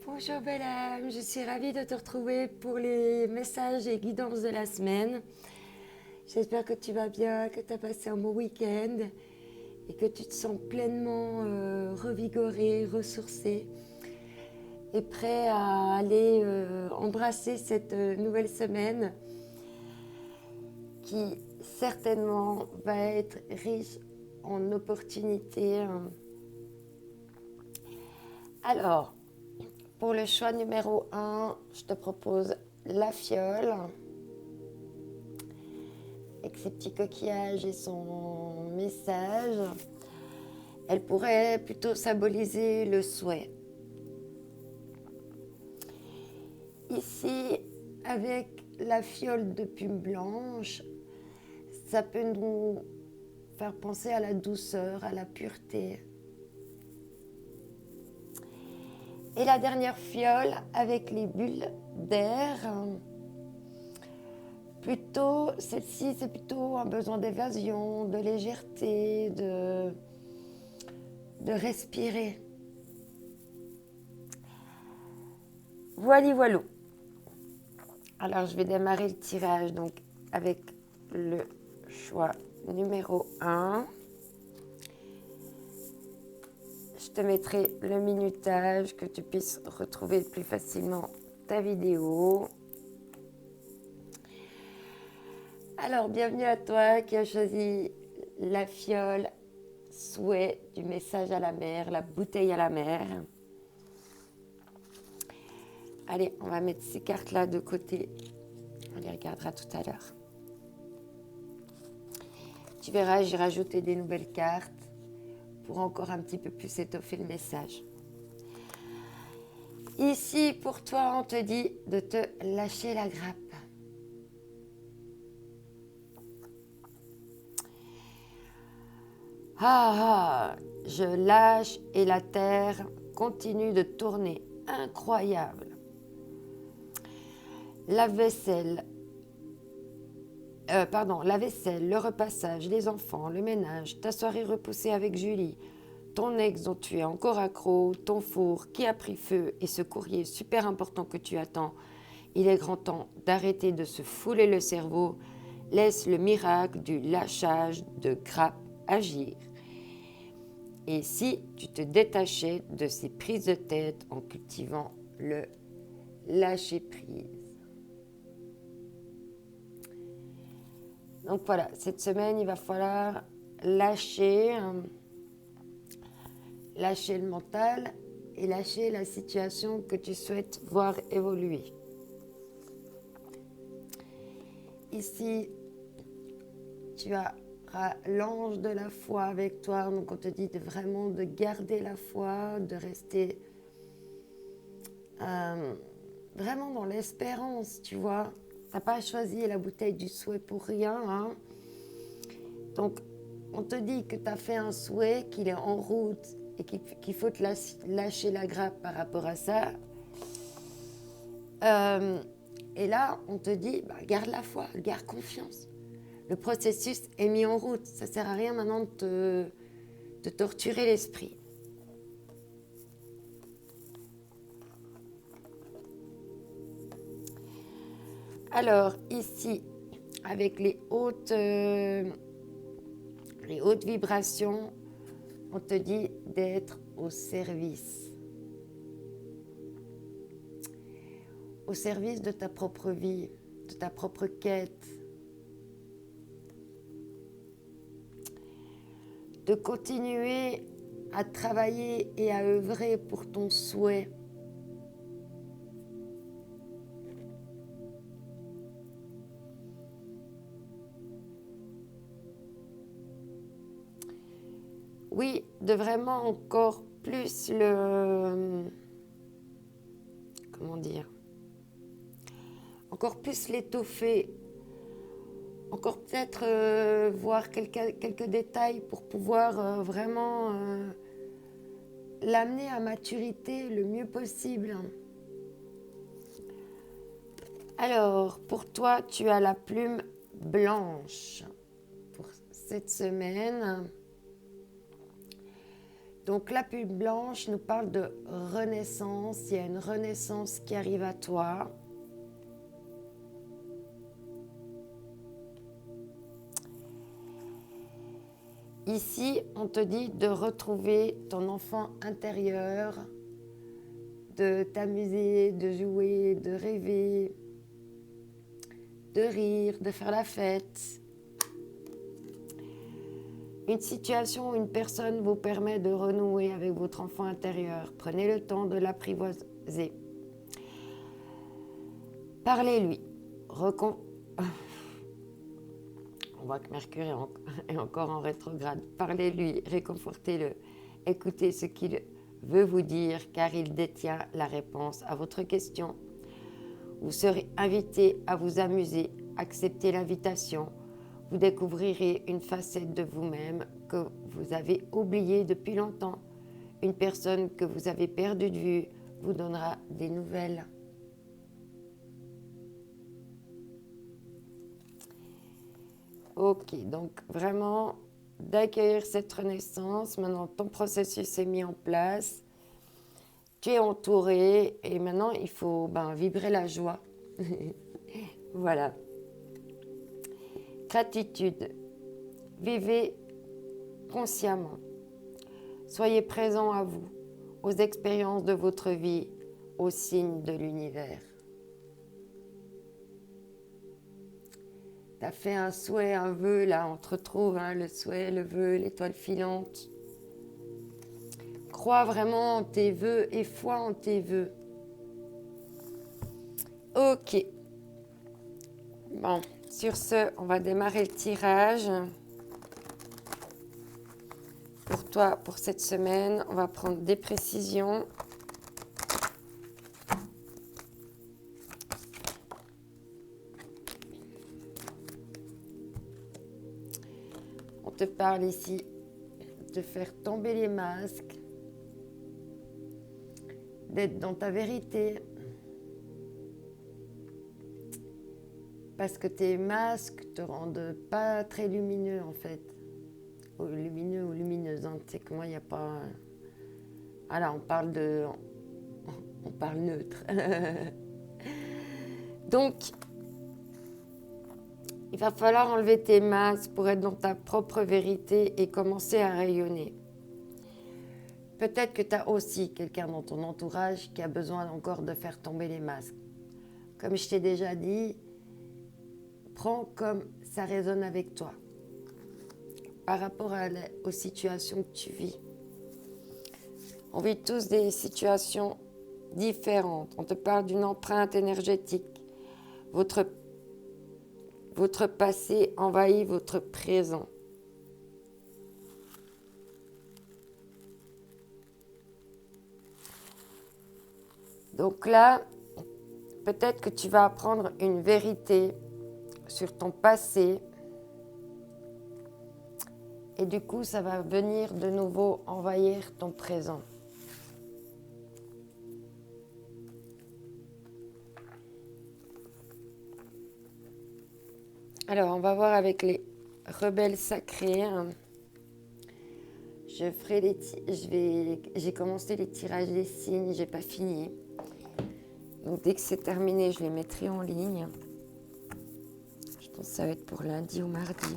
Bonjour belle âme, je suis ravie de te retrouver pour les messages et guidances de la semaine. J'espère que tu vas bien, que tu as passé un bon week-end et que tu te sens pleinement revigoré, ressourcé et prêt à aller embrasser cette nouvelle semaine qui certainement va être riche en opportunités. Alors, pour le choix numéro 1, je te propose la fiole avec ses petits coquillages et son message. Elle pourrait plutôt symboliser le souhait. Ici, avec la fiole de plume blanche, ça peut nous faire penser à la douceur, à la pureté. Et la dernière fiole avec les bulles d'air, plutôt, celle-ci, c'est plutôt un besoin d'évasion, de légèreté, de respirer. Voilà. Alors, je vais démarrer le tirage donc avec le choix numéro 1. Je te mettrai le minutage, que tu puisses retrouver plus facilement ta vidéo. Alors, bienvenue à toi qui as choisi la fiole souhait du message à la mer, la bouteille à la mer. Allez, on va mettre ces cartes-là de côté. On les regardera tout à l'heure. Tu verras, j'ai rajouté des nouvelles cartes pour encore un petit peu plus étoffer le message. Ici, pour toi, on te dit de te lâcher la grappe. Je lâche et la terre continue de tourner. Incroyable. La vaisselle, le repassage, les enfants, le ménage, ta soirée repoussée avec Julie, ton ex dont tu es encore accro, ton four qui a pris feu et ce courrier super important que tu attends. Il est grand temps d'arrêter de se fouler le cerveau. Laisse le miracle du lâchage de grappe agir. Et si tu te détachais de ces prises de tête en cultivant le lâcher-prise. Donc voilà, cette semaine, il va falloir lâcher le mental et lâcher la situation que tu souhaites voir évoluer. Ici, tu as l'ange de la foi avec toi, donc on te dit vraiment de garder la foi, de rester vraiment dans l'espérance, tu vois. Tu n'as pas choisi la bouteille du souhait pour rien, hein. Donc, on te dit que tu as fait un souhait, qu'il est en route et qu'il faut te lâcher la grappe par rapport à ça. Et là, on te dit, garde la foi, garde confiance. Le processus est mis en route. Ça ne sert à rien maintenant de torturer l'esprit. Alors, ici, avec les hautes vibrations, on te dit d'être au service. Au service de ta propre vie, de ta propre quête. De continuer à travailler et à œuvrer pour ton souhait. Oui, de vraiment encore plus encore plus l'étoffer, encore peut-être voir quelques détails pour pouvoir vraiment l'amener à maturité le mieux possible. Alors, pour toi, tu as la plume blanche pour cette semaine. Donc la plume blanche nous parle de renaissance. Il y a une renaissance qui arrive à toi. Ici, on te dit de retrouver ton enfant intérieur, de t'amuser, de jouer, de rêver, de rire, de faire la fête. Une situation ou une personne vous permet de renouer avec votre enfant intérieur. Prenez le temps de l'apprivoiser. Parlez-lui. On voit que Mercure est encore en rétrograde. Parlez-lui, réconfortez-le. Écoutez ce qu'il veut vous dire, car il détient la réponse à votre question. Vous serez invité à vous amuser. Acceptez l'invitation. Vous découvrirez une facette de vous-même que vous avez oubliée depuis longtemps. Une personne que vous avez perdue de vue vous donnera des nouvelles. Ok, donc vraiment d'accueillir cette renaissance. Maintenant, ton processus est mis en place. Tu es entouré et maintenant, il faut vibrer la joie. Voilà. Gratitude. Vivez consciemment. Soyez présent à vous, aux expériences de votre vie, aux signes de l'univers. Tu as fait un souhait, un vœu, là, on te retrouve, le souhait, le vœu, l'étoile filante. Crois vraiment en tes vœux et foi en tes vœux. Ok. Bon, sur ce, on va démarrer le tirage. Pour toi, pour cette semaine, on va prendre des précisions. On te parle ici de faire tomber les masques, d'être dans ta vérité. Parce que tes masques te rendent pas très lumineux en fait. Ou lumineux ou lumineuse, hein. Tu sais que moi, il n'y a pas... Voilà, on parle neutre. Donc, il va falloir enlever tes masques pour être dans ta propre vérité et commencer à rayonner. Peut-être que tu as aussi quelqu'un dans ton entourage qui a besoin encore de faire tomber les masques. Comme je t'ai déjà dit, prends comme ça résonne avec toi, par rapport aux situations que tu vis. On vit tous des situations différentes. On te parle d'une empreinte énergétique. Votre passé envahit votre présent. Donc là, peut-être que tu vas apprendre une vérité sur ton passé. Et du coup, ça va venir de nouveau envahir ton présent. Alors, on va voir avec les rebelles sacrés. J'ai commencé les tirages des signes, j'ai pas fini. Donc, dès que c'est terminé, je les mettrai en ligne. Je pense que ça va être pour lundi ou mardi.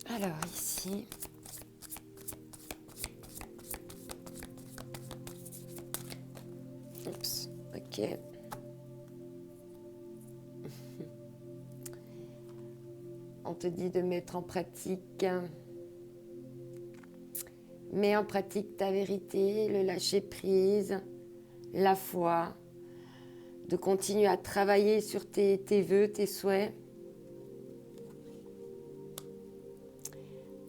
Alors, ici... Oups, ok. On te dit de mettre en pratique... Mets en pratique ta vérité, le lâcher-prise, la foi, de continuer à travailler sur tes vœux, tes souhaits,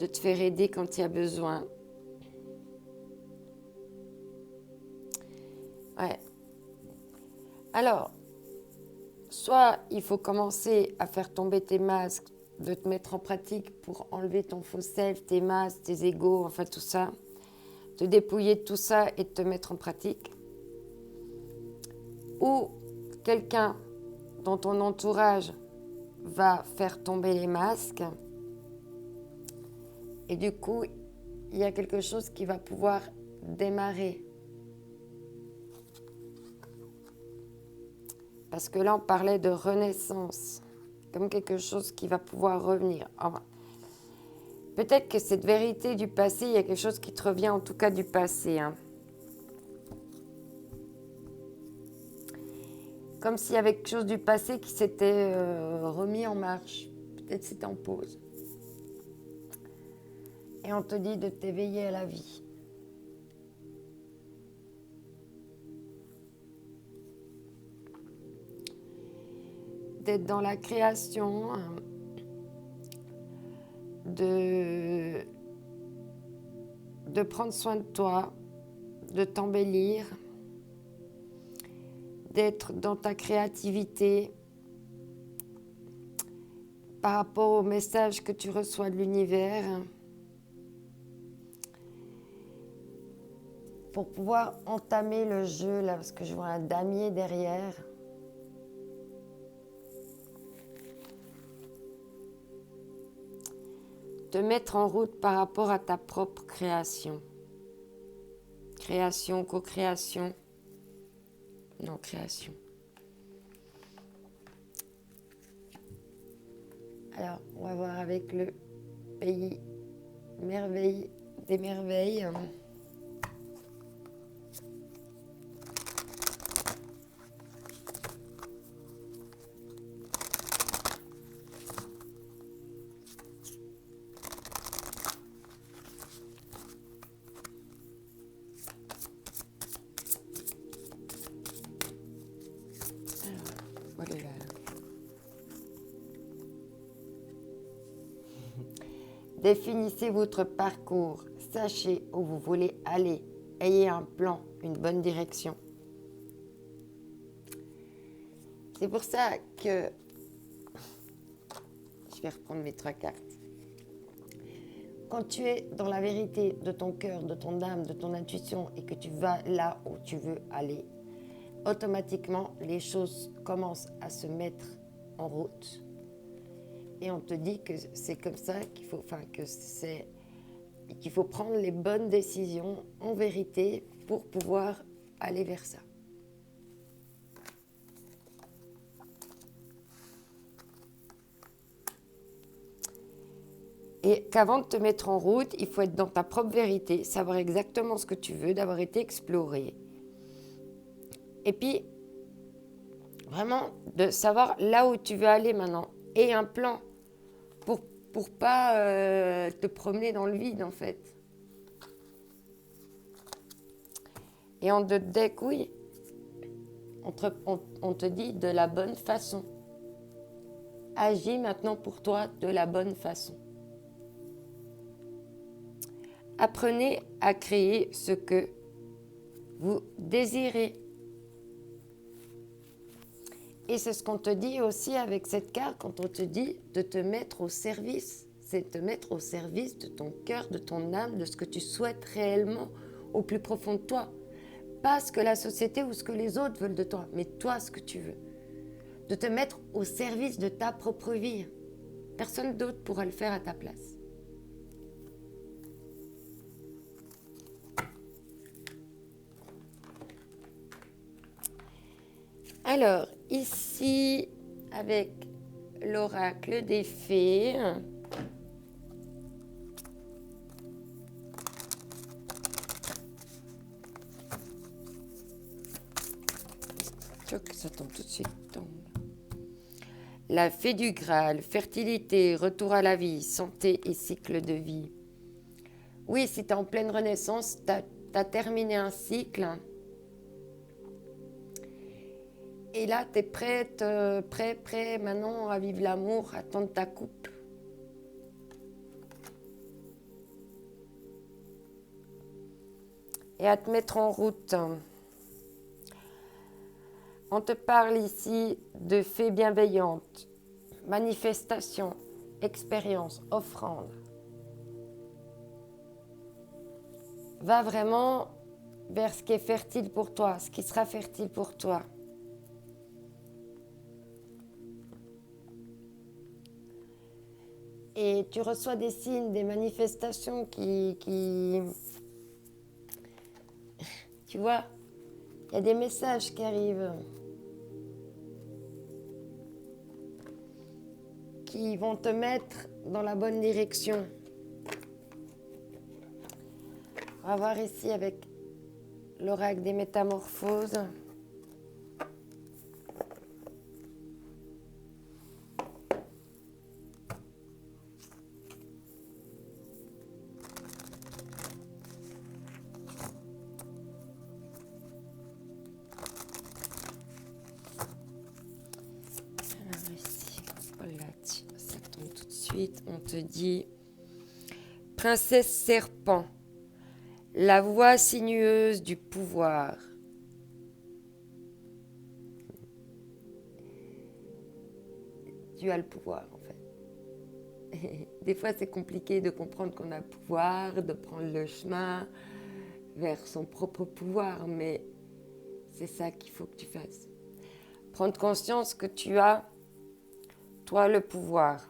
de te faire aider quand il y a besoin. Ouais. Alors, soit il faut commencer à faire tomber tes masques, de te mettre en pratique pour enlever ton faux self, tes masques, tes égos, enfin tout ça, te dépouiller de tout ça et de te mettre en pratique. Ou quelqu'un dans ton entourage va faire tomber les masques. Et du coup, il y a quelque chose qui va pouvoir démarrer. Parce que là, on parlait de renaissance, comme quelque chose qui va pouvoir revenir. Enfin, peut-être que cette vérité du passé, il y a quelque chose qui te revient en tout cas du passé. Comme s'il y avait quelque chose du passé qui s'était remis en marche. Peut-être c'était en pause. Et on te dit de t'éveiller à la vie. D'être dans la création, de prendre soin de toi, de t'embellir, d'être dans ta créativité par rapport au message que tu reçois de l'univers, pour pouvoir entamer le jeu, là, parce que je vois un damier derrière. Te mettre en route par rapport à ta propre création. Création, co-création. Non, création. Alors, on va voir avec le pays merveille des merveilles. Voilà. Définissez votre parcours, sachez où vous voulez aller, ayez un plan, une bonne direction. C'est pour ça que je vais reprendre mes 3 cartes. Quand tu es dans la vérité de ton cœur, de ton âme, de ton intuition et que tu vas là où tu veux aller, automatiquement les choses commencent à se mettre en route. Et on te dit que c'est comme ça qu'il faut prendre les bonnes décisions en vérité pour pouvoir aller vers ça. Et qu'avant de te mettre en route, il faut être dans ta propre vérité, savoir exactement ce que tu veux, d'avoir été exploré. Et puis, vraiment, de savoir là où tu veux aller maintenant. Et un plan pour pas te promener dans le vide, en fait. Et en deux decks, oui, on te dit de la bonne façon. Agis maintenant pour toi de la bonne façon. Apprenez à créer ce que vous désirez. Et c'est ce qu'on te dit aussi avec cette carte quand on te dit de te mettre au service. C'est te mettre au service de ton cœur, de ton âme, de ce que tu souhaites réellement au plus profond de toi. Pas ce que la société ou ce que les autres veulent de toi, mais toi ce que tu veux. De te mettre au service de ta propre vie. Personne d'autre pourra le faire à ta place. Alors, ici, avec l'oracle des fées, ça tombe tout de suite. La fée du Graal, fertilité, retour à la vie, santé et cycle de vie. Oui, si tu es en pleine renaissance, tu as terminé un cycle. Et là, tu es prêt maintenant à vivre l'amour, à tendre ta coupe. Et à te mettre en route. On te parle ici de fées bienveillantes, manifestations, expériences, offrandes. Va vraiment vers ce qui est fertile pour toi, ce qui sera fertile pour toi. Et tu reçois des signes, des manifestations qui... Tu vois, il y a des messages qui arrivent, qui vont te mettre dans la bonne direction. On va voir ici avec l'oracle des métamorphoses. Alors ici, voilà, ça tombe tout de suite. On te dit, princesse serpent, la voix sinueuse du pouvoir. Tu as le pouvoir en fait. Des fois c'est compliqué de comprendre qu'on a le pouvoir, de prendre le chemin vers son propre pouvoir, mais c'est ça qu'il faut que tu fasses. Prendre conscience que tu as, toi, le pouvoir.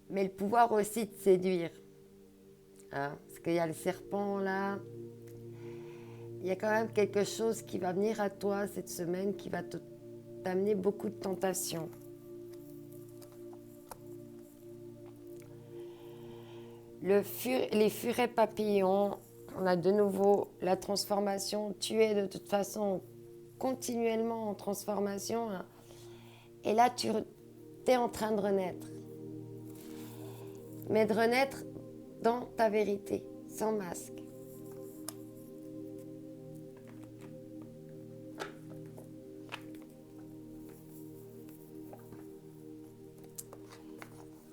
Mais le pouvoir aussi de séduire. Hein, parce qu'il y a le serpent là. Il y a quand même quelque chose qui va venir à toi cette semaine qui va t'amener beaucoup de tentations. Les furets papillons, on a de nouveau la transformation. Tu es de toute façon continuellement en transformation. Hein, et là, tu es en train de renaître. Mais de renaître dans ta vérité, sans masque.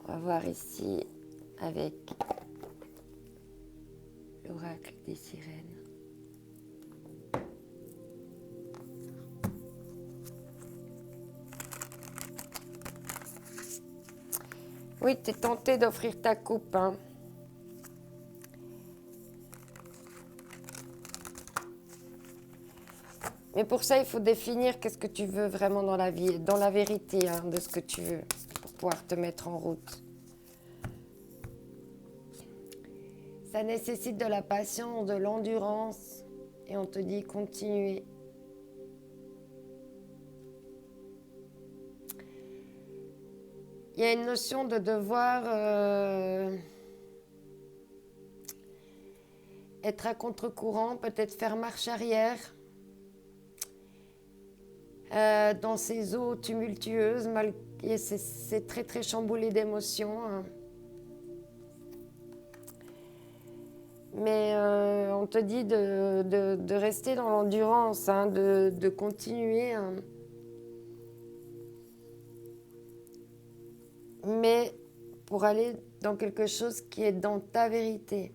On va voir ici avec l'oracle des sirènes. Oui, tu es tenté d'offrir ta coupe. Hein. Mais pour ça, il faut définir qu'est-ce que tu veux vraiment dans la vie, dans la vérité hein, de ce que tu veux, pour pouvoir te mettre en route. Ça nécessite de la patience, de l'endurance, et on te dit continuer. Il y a une notion de devoir être à contre-courant, peut-être faire marche arrière dans ces eaux tumultueuses. C'est très très chamboulé d'émotions. Hein. Mais on te dit de rester dans l'endurance, hein, de continuer. Hein. Mais pour aller dans quelque chose qui est dans ta vérité.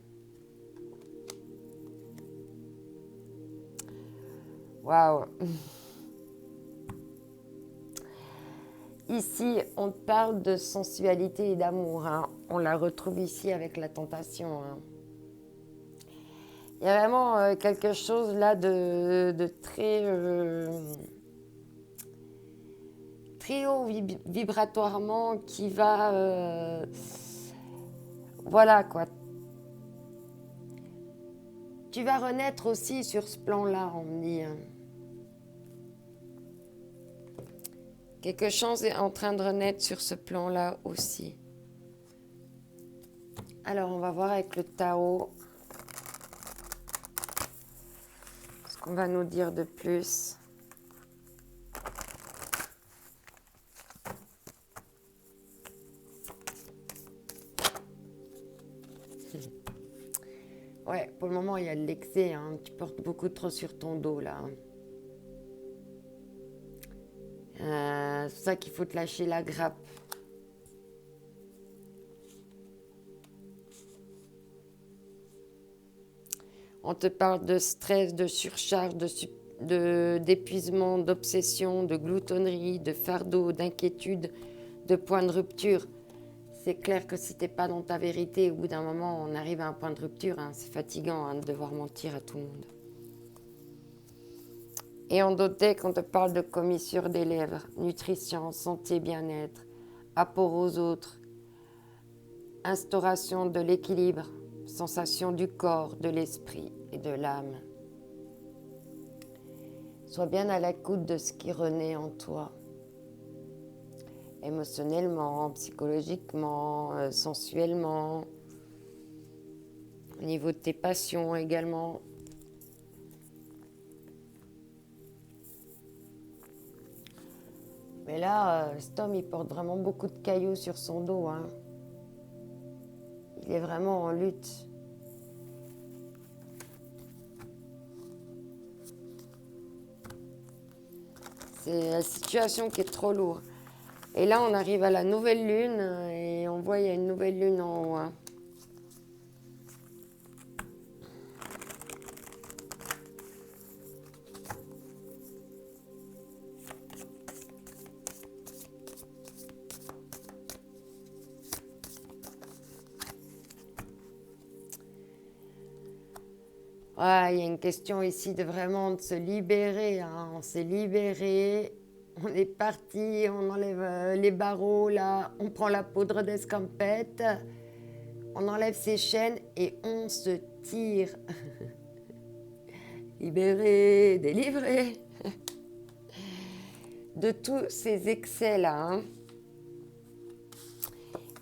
Waouh! Ici, on parle de sensualité et d'amour. Hein. On la retrouve ici avec la tentation. Hein. Il y a vraiment quelque chose là de très, très haut vibratoirement qui va... voilà quoi. Tu vas renaître aussi sur ce plan-là, on me dit. Hein. Quelque chose est en train de renaître sur ce plan-là aussi. Alors, on va voir avec le Tao ce qu'on va nous dire de plus. Ouais, pour le moment, il y a de l'excès. Hein. Tu portes beaucoup trop sur ton dos, là. C'est pour ça qu'il faut te lâcher la grappe. On te parle de stress, de surcharge, d'épuisement, d'obsession, de gloutonnerie, de fardeau, d'inquiétude, de point de rupture. C'est clair que si tu n'es pas dans ta vérité, au bout d'un moment, on arrive à un point de rupture. Hein, c'est fatigant hein, de devoir mentir à tout le monde. Et en doté, quand on te parle de commissure des lèvres, nutrition, santé, bien-être, apport aux autres, instauration de l'équilibre, sensation du corps, de l'esprit et de l'âme. Sois bien à l'écoute de ce qui renaît en toi, émotionnellement, psychologiquement, sensuellement, au niveau de tes passions également. Mais là, cet homme, il porte vraiment beaucoup de cailloux sur son dos, hein. Il est vraiment en lutte. C'est la situation qui est trop lourde. Et là, on arrive à la nouvelle lune et on voit il y a une nouvelle lune en haut, hein. Ouais, il y a une question ici de vraiment de se libérer, hein. On s'est libéré, on est parti, on enlève les barreaux là, on prend la poudre d'escampette, on enlève ses chaînes et on se tire. Libéré, délivré de tous ces excès là, hein.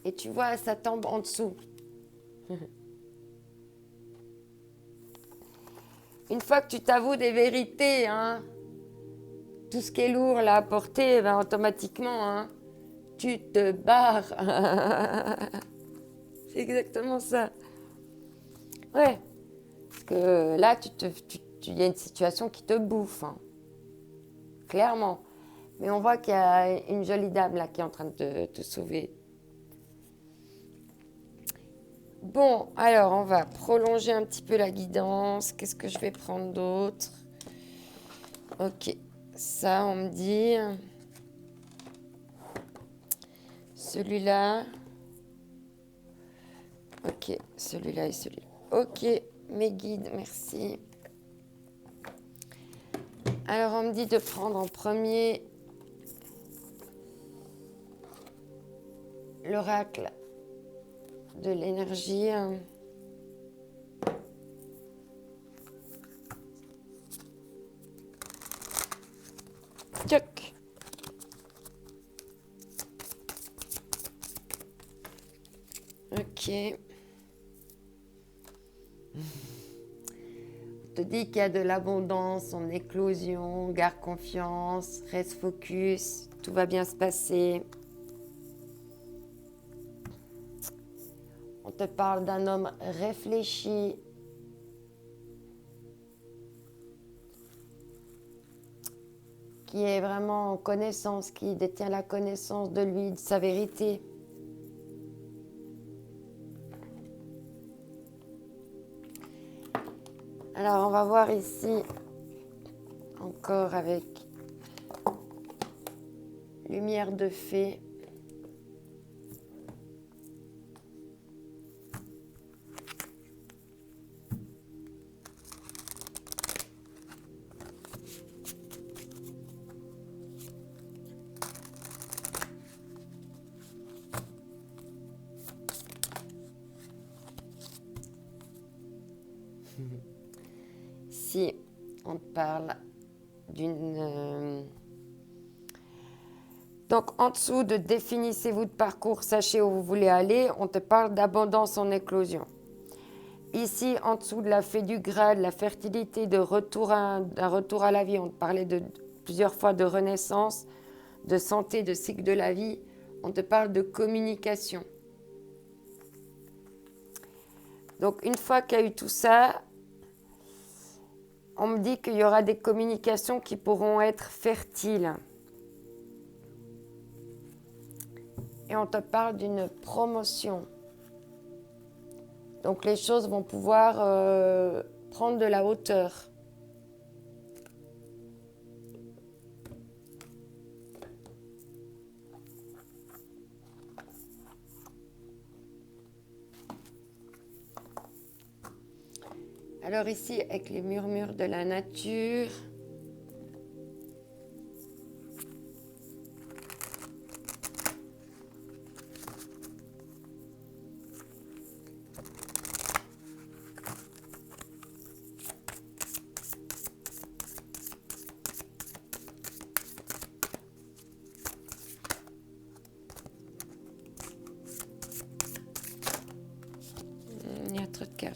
Et tu vois, ça tombe en dessous. Une fois que tu t'avoues des vérités, hein, tout ce qui est lourd là à porter, ben, automatiquement, hein, tu te barres. C'est exactement ça. Ouais. Parce que là, il y a une situation qui te bouffe, hein. Clairement. Mais on voit qu'il y a une jolie dame là qui est en train de te sauver. Bon, alors on va prolonger un petit peu la guidance. Qu'est-ce que je vais prendre d'autre? Ok, ça on me dit. Celui-là. Ok, celui-là et celui-là. Ok, mes guides, merci. Alors on me dit de prendre en premier l'oracle de l'énergie. Tchoc. Ok. On te dit qu'il y a de l'abondance en éclosion, garde confiance, reste focus, tout va bien se passer. On te parle d'un homme réfléchi, qui est vraiment en connaissance, qui détient la connaissance de lui, de sa vérité. Alors, on va voir ici, encore avec lumière de fée. Ici, on te parle d'une... Donc, en dessous de définissez-vous de parcours, sachez où vous voulez aller, on te parle d'abondance en éclosion. Ici, en dessous de la fée du Graal, la fertilité, d'un retour à la vie, on te parlait plusieurs fois de renaissance, de santé, de cycle de la vie, on te parle de communication. Donc, une fois qu'il y a eu tout ça, on me dit qu'il y aura des communications qui pourront être fertiles. Et on te parle d'une promotion. Donc les choses vont pouvoir prendre de la hauteur. Alors ici, avec les murmures de la nature,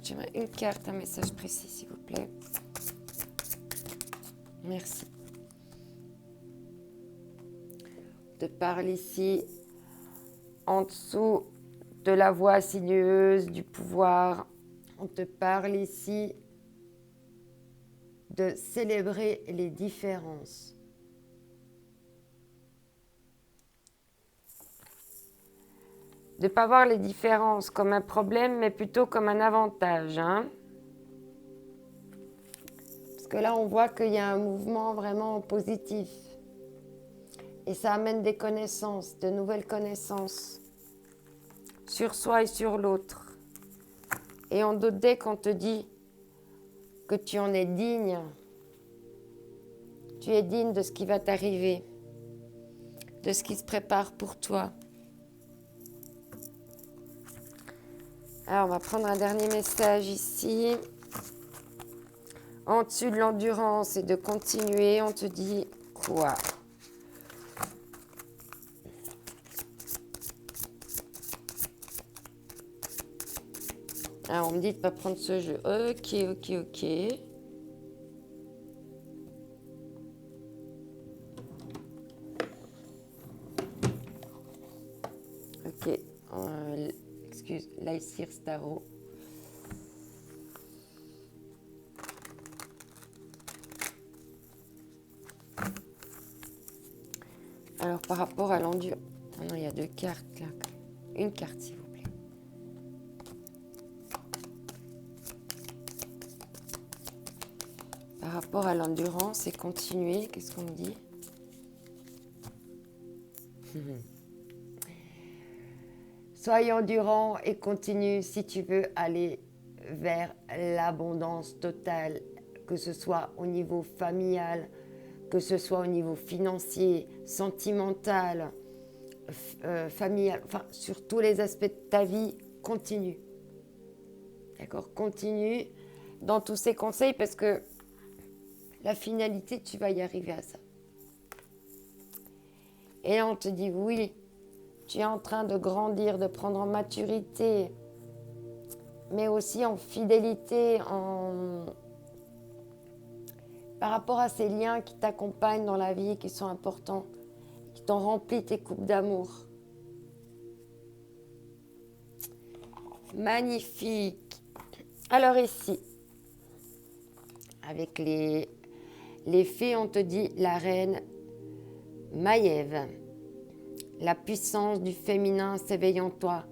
j'aimerais une carte, un message précis, s'il vous plaît. Merci. On te parle ici, en dessous de la voie sinueuse, du pouvoir. On te parle ici de célébrer les différences. De ne pas voir les différences comme un problème, mais plutôt comme un avantage. Hein. Parce que là, on voit qu'il y a un mouvement vraiment positif. Et ça amène des connaissances, de nouvelles connaissances sur soi et sur l'autre. Et dès qu'on te dit que tu en es digne, tu es digne de ce qui va t'arriver, de ce qui se prépare pour toi. Alors, on va prendre un dernier message ici. En dessus de l'endurance et de continuer, on te dit quoi? Alors, on me dit de ne pas prendre ce jeu. Ok. Ok. Excuse, Laïsir Staro. Alors, par rapport à l'endurance... Oh non, il y a 2 cartes là. Une carte, s'il vous plaît. Par rapport à l'endurance et continuer, qu'est-ce qu'on me dit? Sois endurant et continue si tu veux aller vers l'abondance totale, que ce soit au niveau familial, que ce soit au niveau financier, sentimental, familial, enfin sur tous les aspects de ta vie, continue. D'accord? Continue dans tous ces conseils parce que la finalité, tu vas y arriver à ça. Et là, on te dit oui, tu es en train de grandir, de prendre en maturité, mais aussi en fidélité, par rapport à ces liens qui t'accompagnent dans la vie, qui sont importants, qui t'ont rempli tes coupes d'amour. Magnifique. Alors ici, avec les fées, on te dit la reine Maïve. La puissance du féminin s'éveille en toi,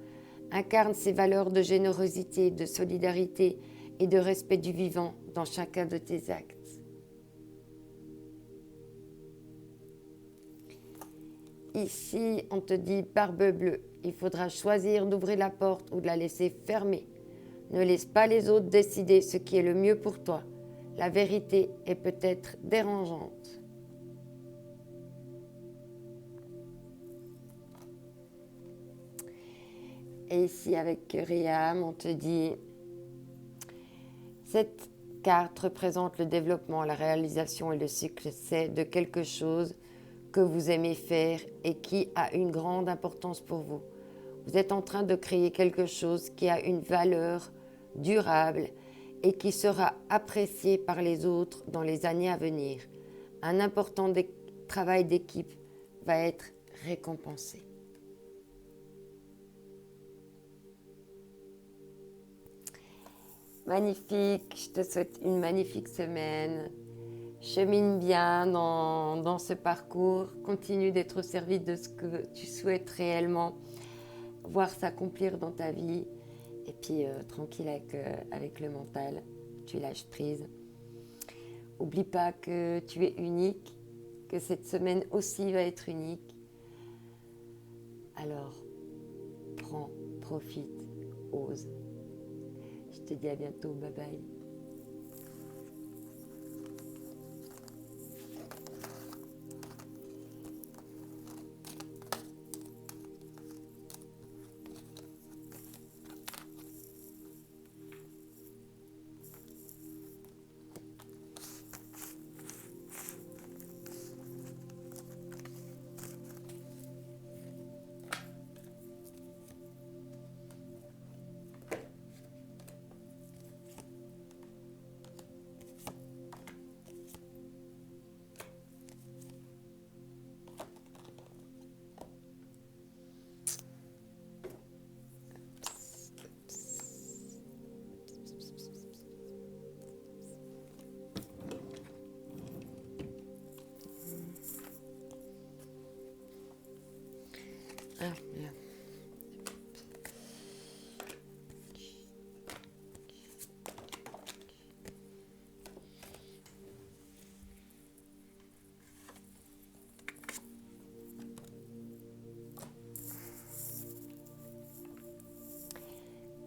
incarne ces valeurs de générosité, de solidarité et de respect du vivant dans chacun de tes actes. Ici, on te dit barbe bleue, il faudra choisir d'ouvrir la porte ou de la laisser fermée. Ne laisse pas les autres décider ce qui est le mieux pour toi. La vérité est peut-être dérangeante. Et ici, avec Riam, on te dit, cette carte représente le développement, la réalisation et le succès de quelque chose que vous aimez faire et qui a une grande importance pour vous. Vous êtes en train de créer quelque chose qui a une valeur durable et qui sera apprécié par les autres dans les années à venir. Un important travail d'équipe va être récompensé. Magnifique, je te souhaite une magnifique semaine. Chemine bien dans ce parcours. Continue d'être au service de ce que tu souhaites réellement voir s'accomplir dans ta vie. Et puis, tranquille avec le mental. Tu lâches prise. Oublie pas que tu es unique, que cette semaine aussi va être unique. Alors, prends, profite, ose. Je te dis à bientôt, bye bye.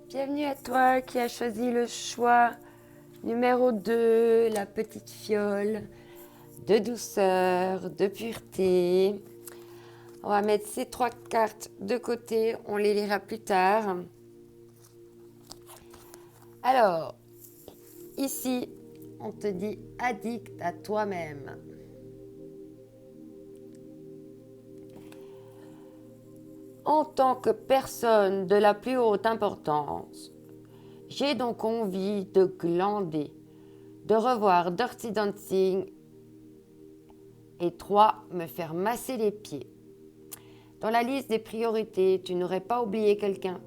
Bienvenue à toi qui as choisi le choix numéro 2, la petite fiole de douceur, de pureté. On va mettre ces 3 cartes de côté, on les lira plus tard. Alors, ici, on te dit addict à toi-même. En tant que personne de la plus haute importance, j'ai donc envie de glander, de revoir Dirty Dancing et 3, me faire masser les pieds. Dans la liste des priorités, tu n'aurais pas oublié quelqu'un,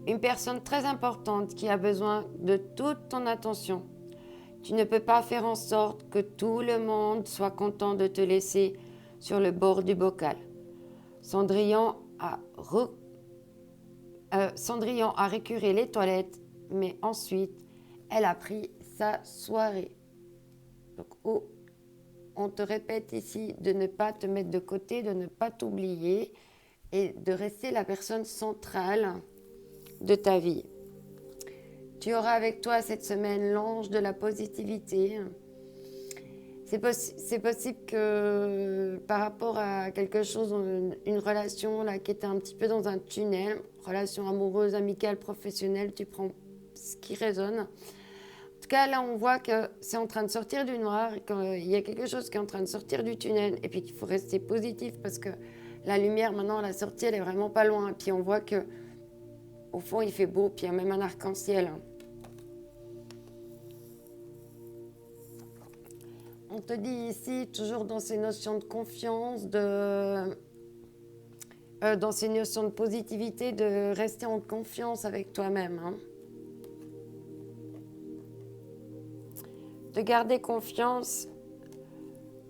une personne très importante qui a besoin de toute ton attention. Tu ne peux pas faire en sorte que tout le monde soit content de te laisser sur le bord du bocal. Cendrillon a récuré les toilettes, mais ensuite, elle a pris sa soirée. Donc, on te répète ici de ne pas te mettre de côté, de ne pas t'oublier et de rester la personne centrale de ta vie. Tu auras avec toi cette semaine l'ange de la positivité. C'est possible que par rapport à quelque chose, une relation là, qui était un petit peu dans un tunnel, relation amoureuse, amicale, professionnelle, tu prends ce qui résonne. En tout cas, là, on voit que c'est en train de sortir du noir, qu'il y a quelque chose qui est en train de sortir du tunnel, et puis qu'il faut rester positif parce que la lumière, maintenant, à la sortie, elle est vraiment pas loin. Et puis on voit que au fond, il fait beau, puis il y a même un arc-en-ciel. On te dit ici, toujours dans ces notions de confiance, dans ces notions de positivité, de rester en confiance avec toi-même. De garder confiance.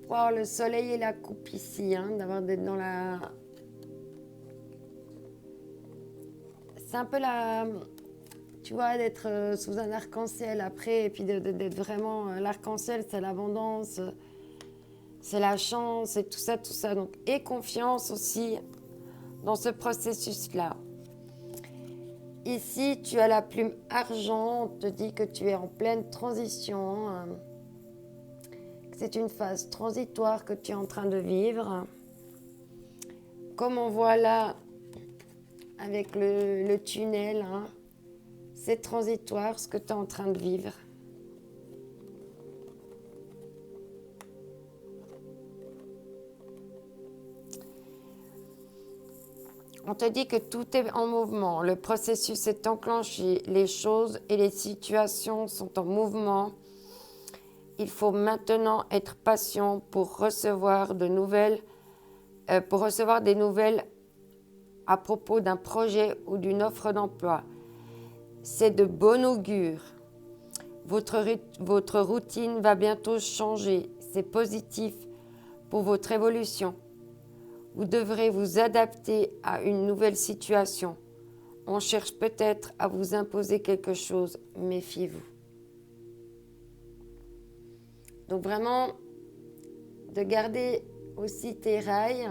Wow, le soleil et la coupe ici, d'être dans la... C'est un peu la... Tu vois, d'être sous un arc-en-ciel après, et puis d'être vraiment... l'arc-en-ciel, c'est l'abondance, c'est la chance, et tout ça, tout ça. Donc, et confiance aussi dans ce processus-là. Ici, tu as la plume argent, on te dit que tu es en pleine transition, que c'est une phase transitoire que tu es en train de vivre. Comme on voit là, avec le tunnel, c'est transitoire ce que tu es en train de vivre. On te dit que tout est en mouvement, le processus est enclenché, les choses et les situations sont en mouvement. Il faut maintenant être patient pour recevoir des nouvelles à propos d'un projet ou d'une offre d'emploi. C'est de bon augure. Votre routine va bientôt changer. C'est positif pour votre évolution. Vous devrez vous adapter à une nouvelle situation. On cherche peut-être à vous imposer quelque chose. Méfiez-vous. Donc vraiment, de garder aussi tes rails.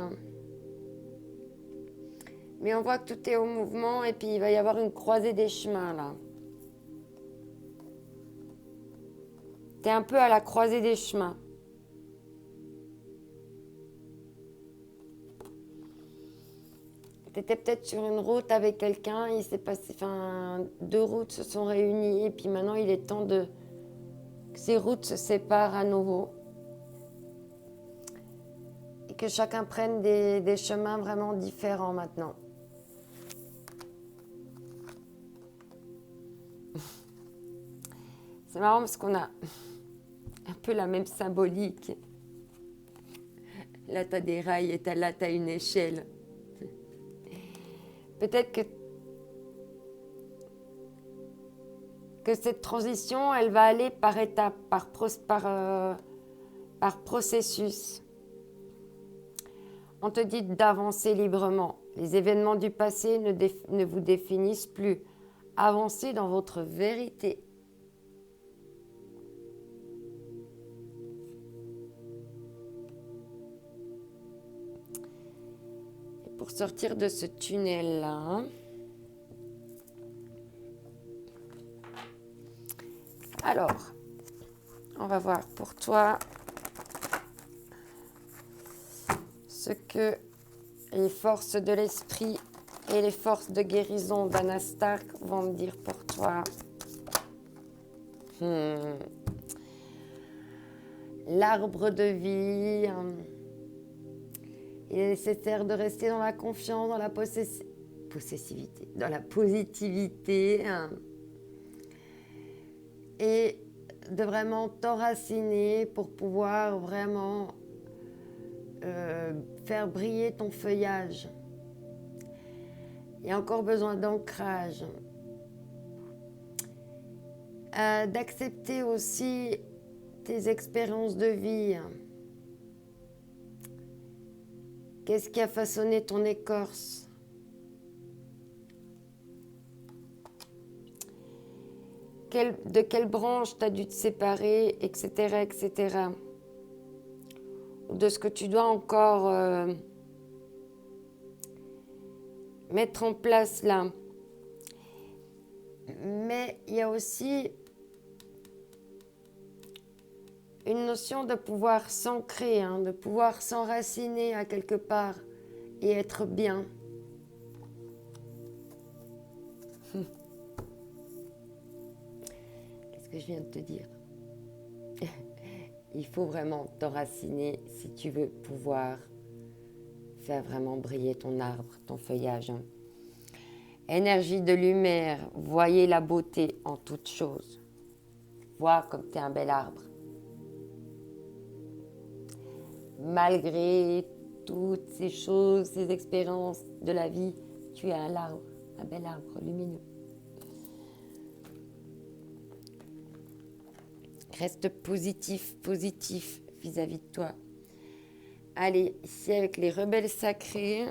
Mais on voit que tout est au mouvement et puis il va y avoir une croisée des chemins là. Tu es un peu à la croisée des chemins. Tu étais peut-être sur une route avec quelqu'un, il s'est passé, deux routes se sont réunies et puis maintenant il est temps que ces routes se séparent à nouveau. Et que chacun prenne des chemins vraiment différents maintenant. C'est marrant parce qu'on a un peu la même symbolique. Là, tu as des rails et là, tu as une échelle. Peut-être que cette transition, elle va aller par étapes, par processus. On te dit d'avancer librement. Les événements du passé ne vous définissent plus. Avancez dans votre vérité. Et pour sortir de ce tunnel-là, Alors, on va voir pour toi ce que les forces de l'esprit et les forces de guérison d'Anna Stark vont me dire pour toi. L'arbre de vie. Il est nécessaire de rester dans la confiance, dans la possessivité, dans la positivité. Et de vraiment t'enraciner pour pouvoir vraiment faire briller ton feuillage. Il y a encore besoin d'ancrage. D'accepter aussi tes expériences de vie. Qu'est-ce qui a façonné ton écorce? De quelle branche tu as dû te séparer, etc., etc. Ou de ce que tu dois encore mettre en place là. Mais il y a aussi une notion de pouvoir s'ancrer, de pouvoir s'enraciner à quelque part et être bien. Qu'est-ce que je viens de te dire? Il faut vraiment t'enraciner si tu veux pouvoir faire vraiment briller ton arbre, ton feuillage. Énergie de lumière, voyez la beauté en toute chose. Vois comme tu es un bel arbre. Malgré toutes ces choses, ces expériences de la vie, tu es un arbre, un bel arbre lumineux. Reste positif vis-à-vis de toi. Allez, ici avec les rebelles sacrés.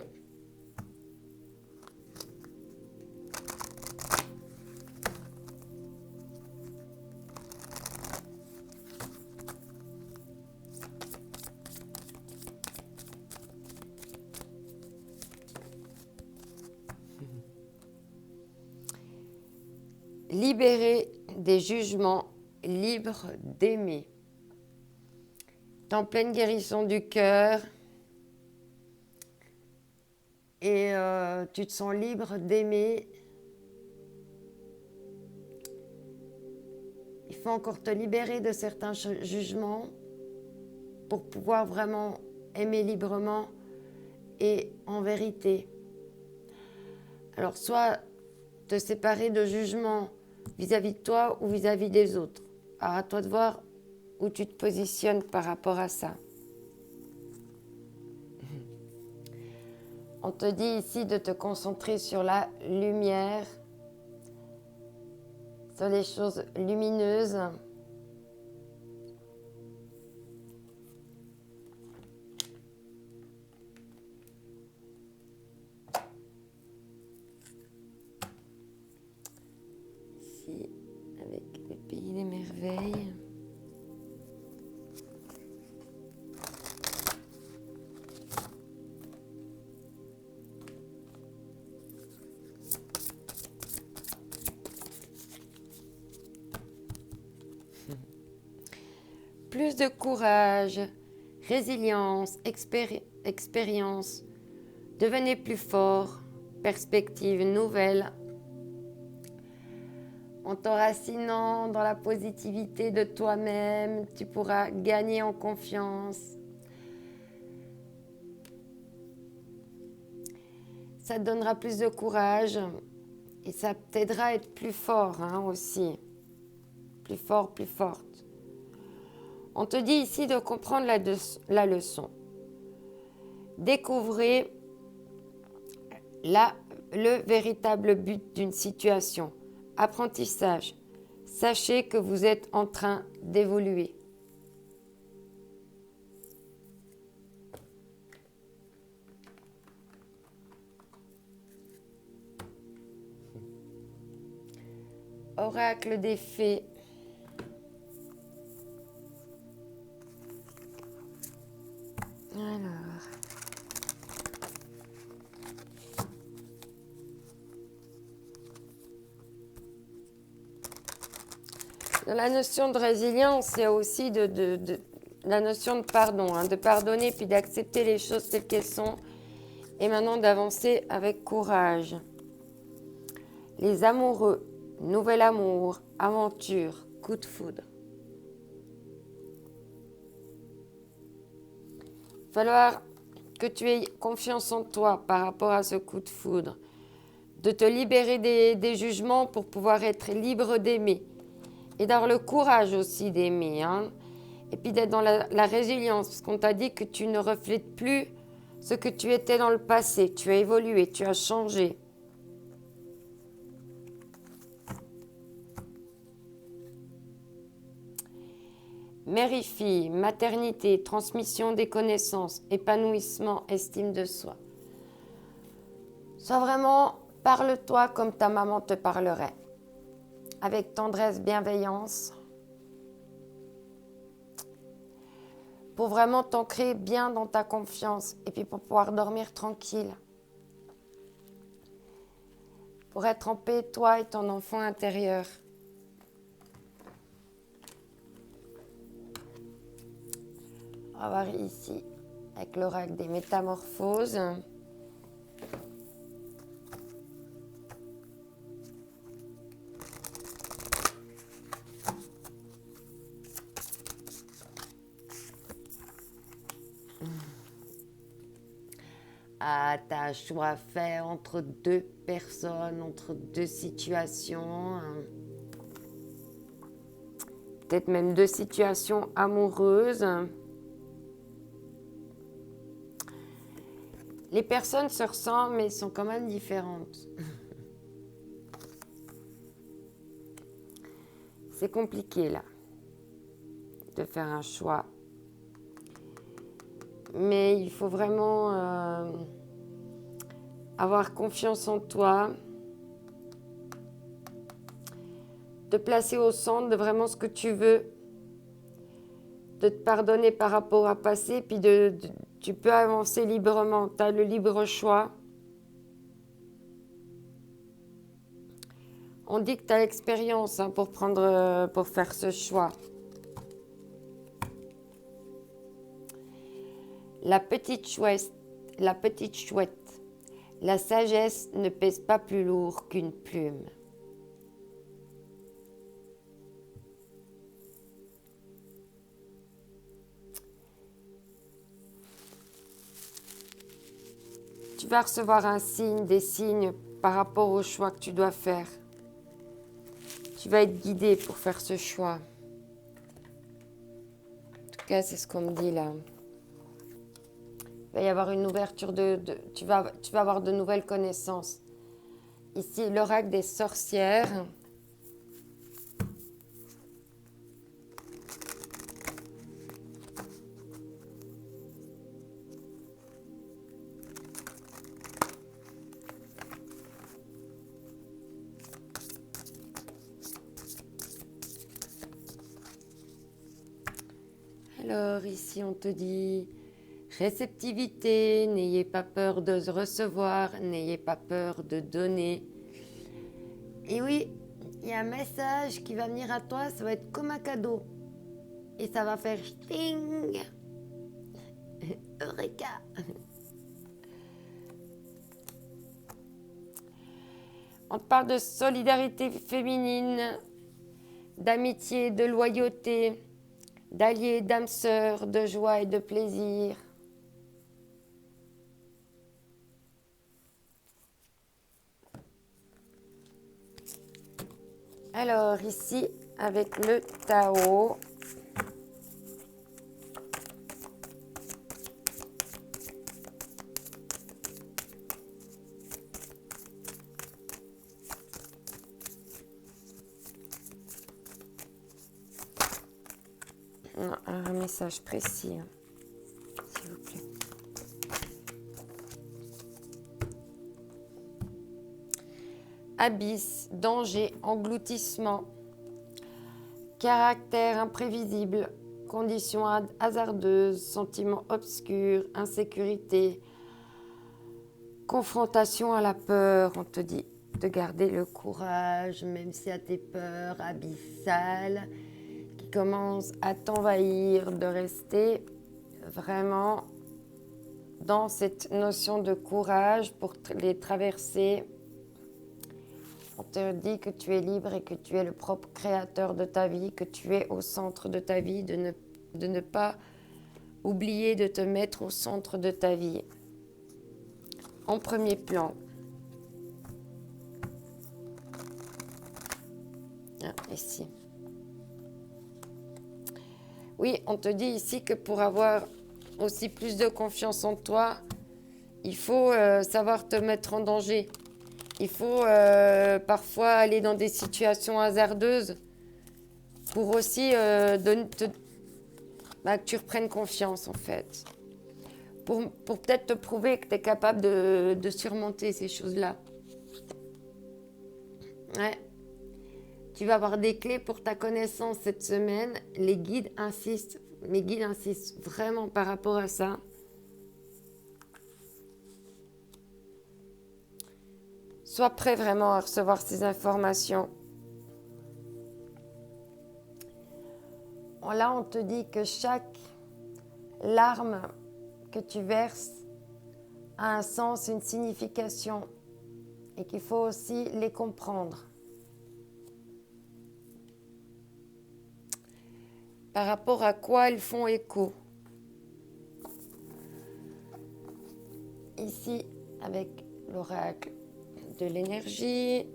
Libéré des jugements, libre d'aimer. T'es en pleine guérison du cœur et tu te sens libre d'aimer. Il faut encore te libérer de certains jugements pour pouvoir vraiment aimer librement et en vérité. Alors soit te séparer de jugements vis-à-vis de toi ou vis-à-vis des autres. Alors à toi de voir où tu te positionnes par rapport à ça. On te dit ici de te concentrer sur la lumière, sur les choses lumineuses. Ici, avec le pays des merveilles. Plus de courage, résilience, expérience. Devenez plus fort, perspective nouvelle. En t'enracinant dans la positivité de toi-même, tu pourras gagner en confiance. Ça te donnera plus de courage et ça t'aidera à être plus fort aussi. Plus fort, plus forte. On te dit ici de comprendre la leçon. Découvrez le véritable but d'une situation. Apprentissage. Sachez que vous êtes en train d'évoluer. Oracle des fées. Alors. la notion de résilience, c'est aussi la notion de pardon, hein, de pardonner puis d'accepter les choses telles qu'elles sont et maintenant d'avancer avec courage. Les amoureux, nouvel amour, aventure, coup de foudre. Il va falloir que tu aies confiance en toi par rapport à ce coup de foudre, de te libérer des jugements pour pouvoir être libre d'aimer et d'avoir le courage aussi d'aimer, hein. Et puis d'être dans la résilience, parce qu'on t'a dit que tu ne reflètes plus ce que tu étais dans le passé. Tu as évolué, tu as changé. Mère-fille, maternité, transmission des connaissances, épanouissement, estime de soi. Sois vraiment, parle-toi comme ta maman te parlerait, avec tendresse, bienveillance, pour vraiment t'ancrer bien dans ta confiance et puis pour pouvoir dormir tranquille. Pour être en paix, toi et ton enfant intérieur. On va voir ici, avec l'oracle des métamorphoses. Ah, tu as un choix à faire entre deux personnes, entre deux situations. Peut-être même deux situations amoureuses. Les personnes se ressemblent, mais sont quand même différentes. C'est compliqué, là, de faire un choix. Mais il faut vraiment avoir confiance en toi, te placer au centre de vraiment ce que tu veux, de te pardonner par rapport à passé, puis tu peux avancer librement, tu as le libre choix. On dit que tu as l'expérience hein, pour faire ce choix. La petite chouette, la sagesse ne pèse pas plus lourd qu'une plume. Tu vas recevoir un signe, des signes par rapport au choix que tu dois faire. Tu vas être guidé pour faire ce choix. En tout cas, c'est ce qu'on me dit là. Il va y avoir une ouverture tu vas avoir de nouvelles connaissances. Ici, l'oracle des sorcières. Alors, ici, on te dit... Réceptivité, n'ayez pas peur de recevoir, n'ayez pas peur de donner. Et oui, il y a un message qui va venir à toi, ça va être comme un cadeau. Et ça va faire sting. Eureka. On te parle de solidarité féminine, d'amitié, de loyauté, d'alliés, d'âmes sœurs, de joie et de plaisir. Alors ici, avec le Tao, non, un message précis, hein, s'il vous plaît. Abysse, danger, engloutissement, caractère imprévisible, conditions hasardeuses, sentiments obscurs, insécurité, confrontation à la peur, on te dit. de garder le courage, même s'il y a tes peurs abyssales qui commencent à t'envahir, de rester vraiment dans cette notion de courage pour les traverser. On te dit que tu es libre et que tu es le propre créateur de ta vie, que tu es au centre de ta vie, de ne pas oublier de te mettre au centre de ta vie, en premier plan. Ah, ici. Oui, on te dit ici que pour avoir aussi plus de confiance en toi, il faut savoir te mettre en danger. Il faut parfois aller dans des situations hasardeuses pour aussi que tu reprennes confiance en fait. Pour peut-être te prouver que tu es capable de surmonter ces choses-là. Ouais. Tu vas avoir des clés pour ta connaissance cette semaine. Mes guides insistent vraiment par rapport à ça. Sois prêt vraiment à recevoir ces informations. Là, on te dit que chaque larme que tu verses a un sens, une signification et qu'il faut aussi les comprendre. Par rapport à quoi elles font écho. Ici, avec l'oracle de l'énergie.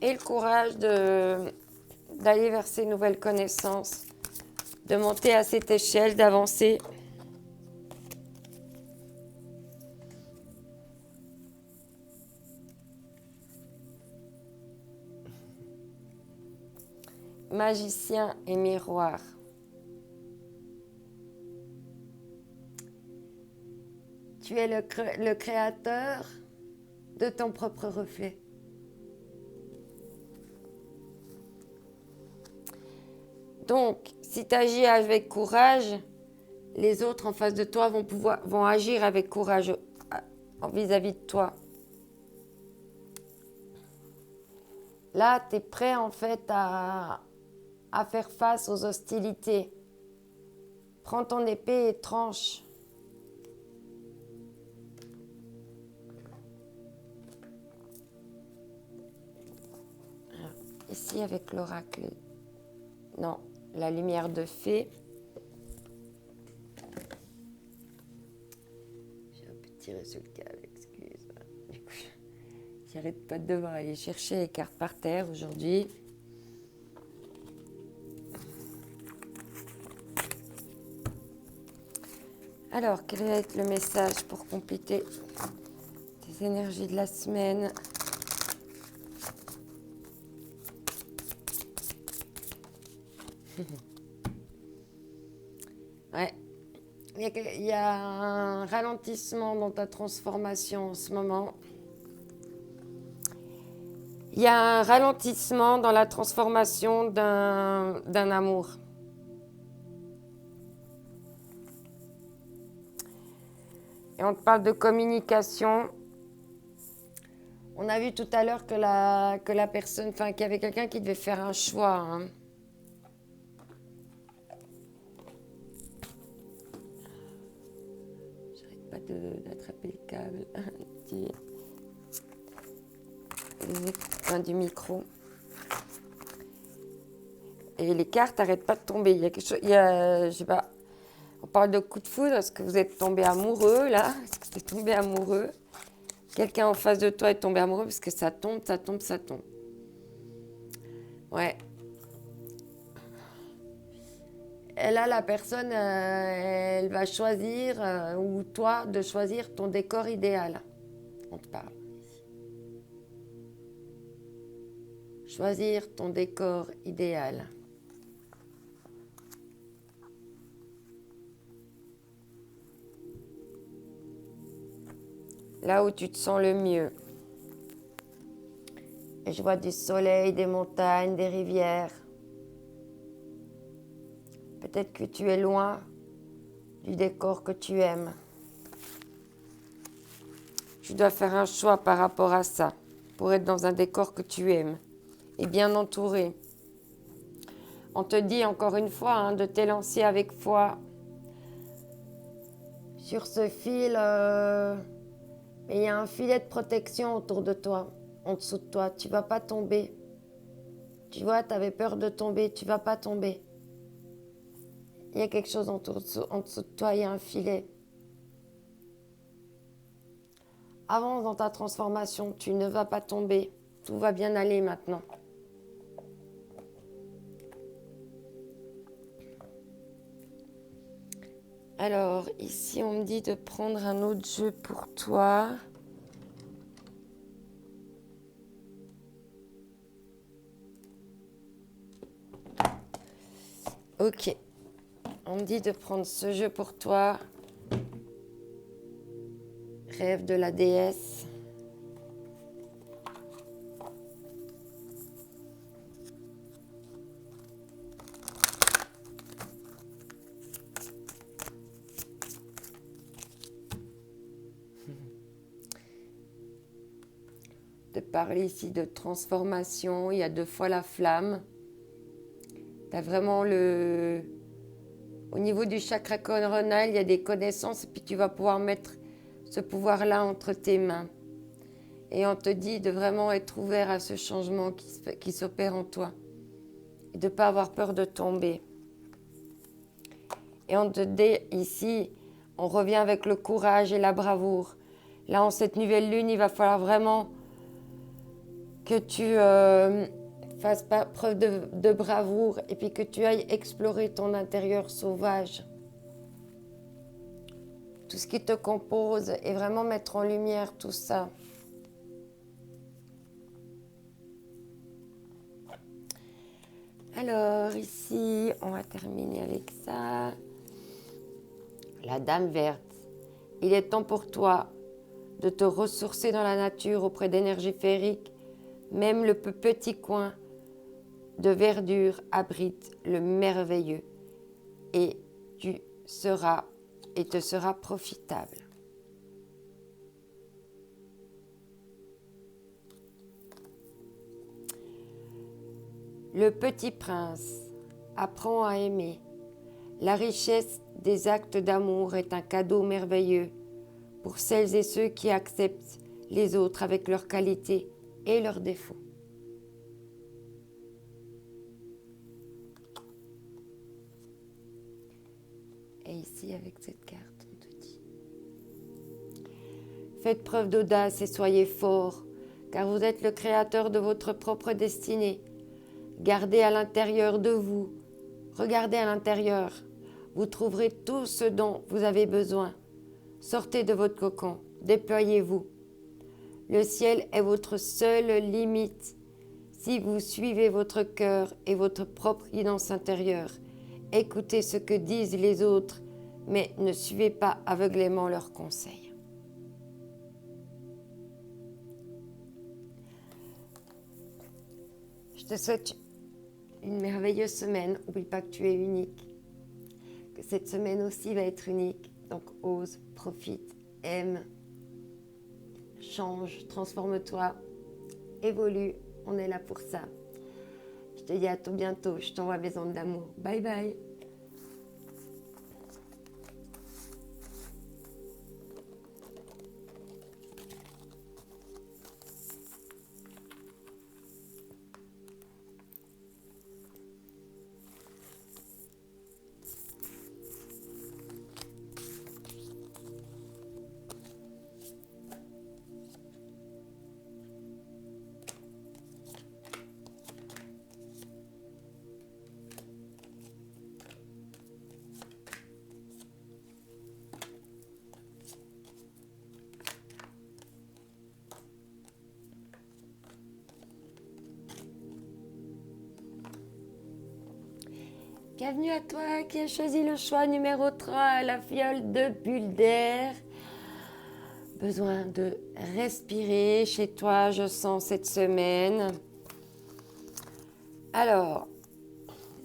Et le courage d'aller vers ces nouvelles connaissances, de monter à cette échelle, d'avancer. Magicien et miroir. Tu es le créateur de ton propre reflet. Donc, si tu agis avec courage, les autres en face de toi vont agir avec courage vis-à-vis de toi. Là, tu es prêt en fait à faire face aux hostilités. Prends ton épée et tranche. Alors, ici, avec l'oracle. Non, la lumière de fée. J'ai un petit résultat, excuse. Du coup, j'arrête pas de devoir aller chercher les cartes par terre aujourd'hui. Alors, quel va être le message pour compléter tes énergies de la semaine? Ouais, il y a un ralentissement dans ta transformation en ce moment. Il y a un ralentissement dans la transformation d'un amour. Et on te parle de communication. On a vu tout à l'heure que la personne, enfin qu'il y avait quelqu'un qui devait faire un choix. Hein. J'arrête pas d'attraper le câble du micro. Et les cartes n'arrêtent pas de tomber. Il y a quelque chose, je sais pas. On parle de coup de foudre. Est-ce que vous êtes tombé amoureux là? Est-ce que tu es tombé amoureux? Quelqu'un en face de toi est tombé amoureux parce que ça tombe. Ouais. Et là, la personne, elle va choisir, ou toi, de choisir ton décor idéal. On te parle. Choisir ton décor idéal. Là où tu te sens le mieux. Et je vois du soleil, des montagnes, des rivières. Peut-être que tu es loin du décor que tu aimes. Tu dois faire un choix par rapport à ça, pour être dans un décor que tu aimes et bien entouré. On te dit encore une fois hein, de t'élancer avec foi sur ce fil. Mais il y a un filet de protection autour de toi, en dessous de toi. Tu ne vas pas tomber. Tu vois, tu avais peur de tomber, tu ne vas pas tomber. Il y a quelque chose en dessous de toi, il y a un filet. Avance dans ta transformation, tu ne vas pas tomber. Tout va bien aller maintenant. Alors, ici, on me dit de prendre un autre jeu pour toi. Ok. On me dit de prendre ce jeu pour toi. Rêve de la déesse. De parler ici de transformation, il y a 2 fois la flamme. Tu as vraiment le... Au niveau du chakra coronal, il y a des connaissances et puis tu vas pouvoir mettre ce pouvoir-là entre tes mains. Et on te dit de vraiment être ouvert à ce changement qui s'opère en toi. Et de ne pas avoir peur de tomber. Et on te dit ici, on revient avec le courage et la bravoure. Là, en cette nouvelle lune, il va falloir vraiment que tu fasses preuve de bravoure et puis que tu ailles explorer ton intérieur sauvage. Tout ce qui te compose et vraiment mettre en lumière tout ça. Alors ici, on va terminer avec ça. La Dame verte. Il est temps pour toi de te ressourcer dans la nature auprès d'énergie féerique. Même le petit coin de verdure abrite le merveilleux et te sera profitable. Le petit prince apprend à aimer. La richesse des actes d'amour est un cadeau merveilleux pour celles et ceux qui acceptent les autres avec leurs qualités et leurs défauts. Et ici, avec cette carte, on te dit: faites preuve d'audace et soyez forts, car vous êtes le créateur de votre propre destinée. Gardez à l'intérieur de vous, regardez à l'intérieur, vous trouverez tout ce dont vous avez besoin. Sortez de votre cocon, déployez-vous. Le ciel est votre seule limite si vous suivez votre cœur et votre propre guidance intérieure. Écoutez ce que disent les autres, mais ne suivez pas aveuglément leurs conseils. Je te souhaite une merveilleuse semaine. N'oublie pas que tu es unique, que cette semaine aussi va être unique. Donc ose, profite, aime, change, transforme-toi, évolue. On est là pour ça. Je te dis à tout bientôt. Je t'envoie mes ondes d'amour. Bye bye. Bienvenue à toi qui as choisi le choix numéro 3, la fiole de bulle d'air. Besoin de respirer chez toi, je sens cette semaine. Alors,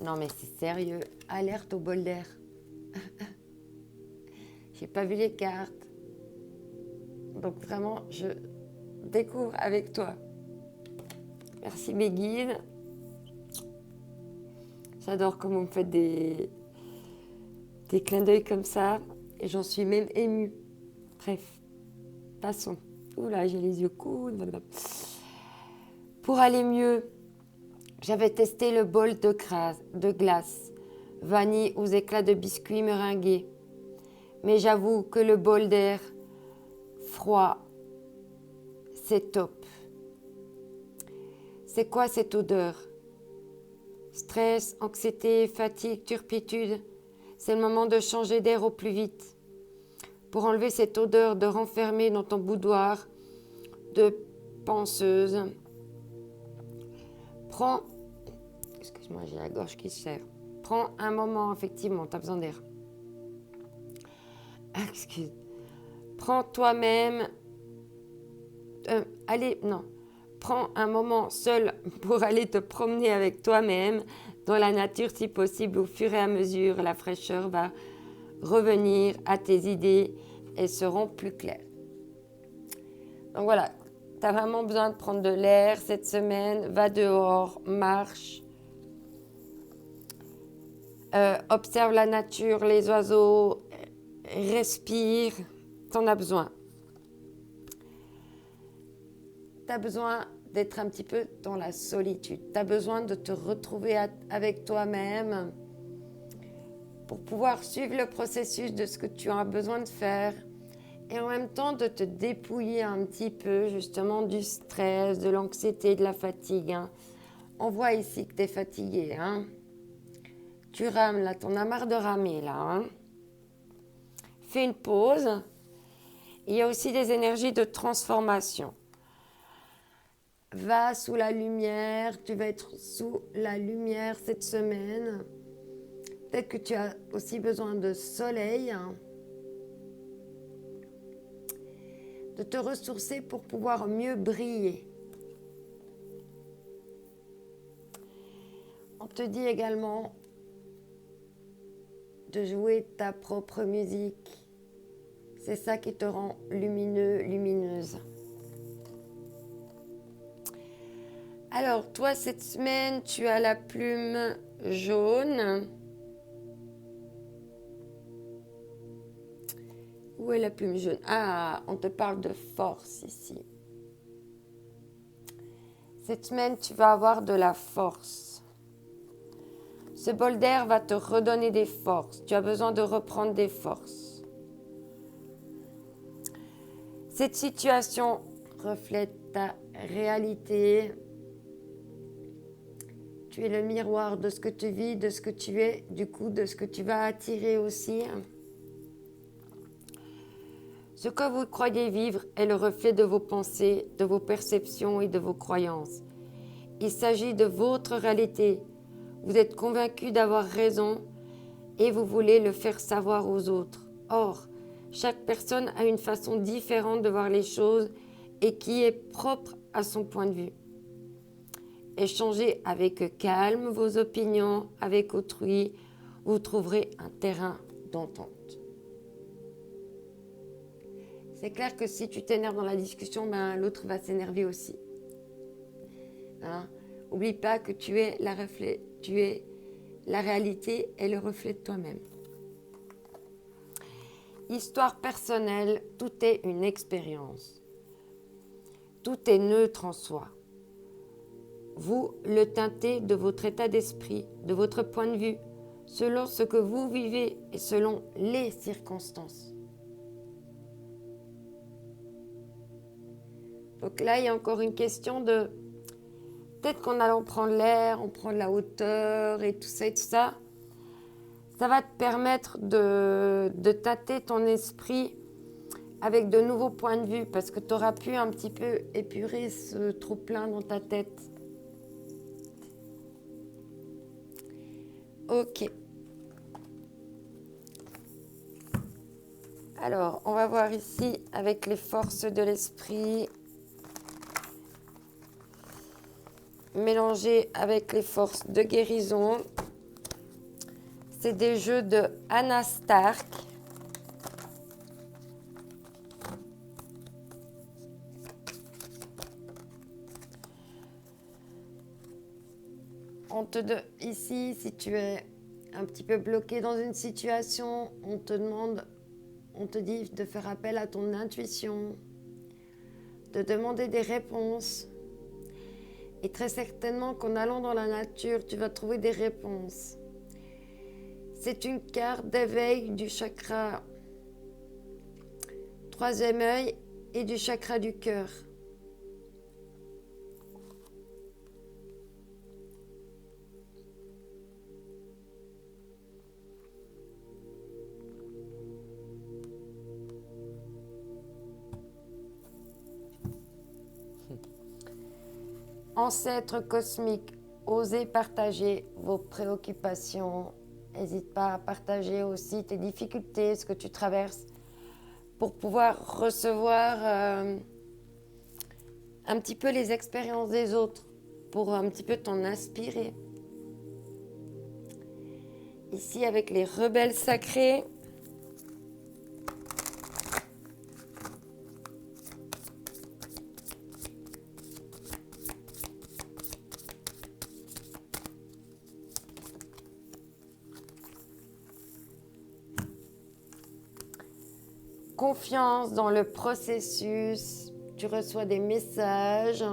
Non mais c'est sérieux, alerte au bol d'air. J'ai pas vu les cartes. Donc vraiment, je découvre avec toi. Merci mes guides. J'adore comment vous me faites des clins d'œil comme ça. Et j'en suis même émue. Bref, passons. Oula, j'ai les yeux courts. Pour aller mieux, j'avais testé le bol de glace, vanille aux éclats de biscuits meringués. Mais j'avoue que le bol d'air froid, c'est top. C'est quoi cette odeur? Stress, anxiété, fatigue, turpitude. C'est le moment de changer d'air au plus vite. Pour enlever cette odeur de renfermer dans ton boudoir de penseuse. Excuse-moi, j'ai la gorge qui se serre. Prends un moment, effectivement, tu as besoin d'air. Excuse. Prends toi-même. Prends un moment seul pour aller te promener avec toi-même dans la nature si possible. Au fur et à mesure, la fraîcheur va revenir à tes idées et seront plus claires. Donc voilà, tu as vraiment besoin de prendre de l'air cette semaine. Va dehors, marche. Observe la nature, les oiseaux, respire. Tu en as besoin. Tu as besoin d'être un petit peu dans la solitude. Tu as besoin de te retrouver avec toi-même pour pouvoir suivre le processus de ce que tu as besoin de faire et en même temps de te dépouiller un petit peu justement du stress, de l'anxiété, de la fatigue. Hein. On voit ici que tu es fatigué. Hein. Tu rames là, t'en as marre de ramer là. Hein. Fais une pause. Il y a aussi des énergies de transformation. Va sous la lumière, tu vas être sous la lumière cette semaine. Peut-être que tu as aussi besoin de soleil, hein, de te ressourcer pour pouvoir mieux briller. On te dit également de jouer ta propre musique. C'est ça qui te rend lumineux, lumineuse. Alors, toi, cette semaine, tu as la plume jaune. Où est la plume jaune? Ah, on te parle de force ici. Cette semaine, tu vas avoir de la force. Ce bol d'air va te redonner des forces. Tu as besoin de reprendre des forces. Cette situation reflète ta réalité. Tu es le miroir de ce que tu vis, de ce que tu es, du coup, de ce que tu vas attirer aussi. Ce que vous croyez vivre est le reflet de vos pensées, de vos perceptions et de vos croyances. Il s'agit de votre réalité. Vous êtes convaincu d'avoir raison et vous voulez le faire savoir aux autres. Or, chaque personne a une façon différente de voir les choses et qui est propre à son point de vue. Échangez avec calme vos opinions avec autrui, vous trouverez un terrain d'entente. C'est clair que si tu t'énerves dans la discussion, l'autre va s'énerver aussi. Hein? Oublie pas que tu es la réalité et le reflet de toi-même. Histoire personnelle, tout est une expérience. Tout est neutre en soi. Vous le teintez de votre état d'esprit, de votre point de vue, selon ce que vous vivez et selon les circonstances. Donc là, il y a encore une question de... Peut-être qu'en allant prendre l'air, on prend de la hauteur et tout ça, ça va te permettre de tâter ton esprit avec de nouveaux points de vue parce que tu auras pu un petit peu épurer ce trop-plein dans ta tête. Ok. Alors, on va voir ici avec les forces de l'esprit, mélangées avec les forces de guérison. C'est des jeux de Anna Stark. Ici, si tu es un petit peu bloqué dans une situation, on te dit de faire appel à ton intuition, de demander des réponses. Et très certainement qu'en allant dans la nature, tu vas trouver des réponses. C'est une carte d'éveil du chakra troisième œil et du chakra du cœur. Ancêtres cosmiques, osez partager vos préoccupations. N'hésite pas à partager aussi tes difficultés, ce que tu traverses, pour pouvoir recevoir un petit peu les expériences des autres, pour un petit peu t'en inspirer. Ici, avec les rebelles sacrés, confiance dans le processus, tu reçois des messages,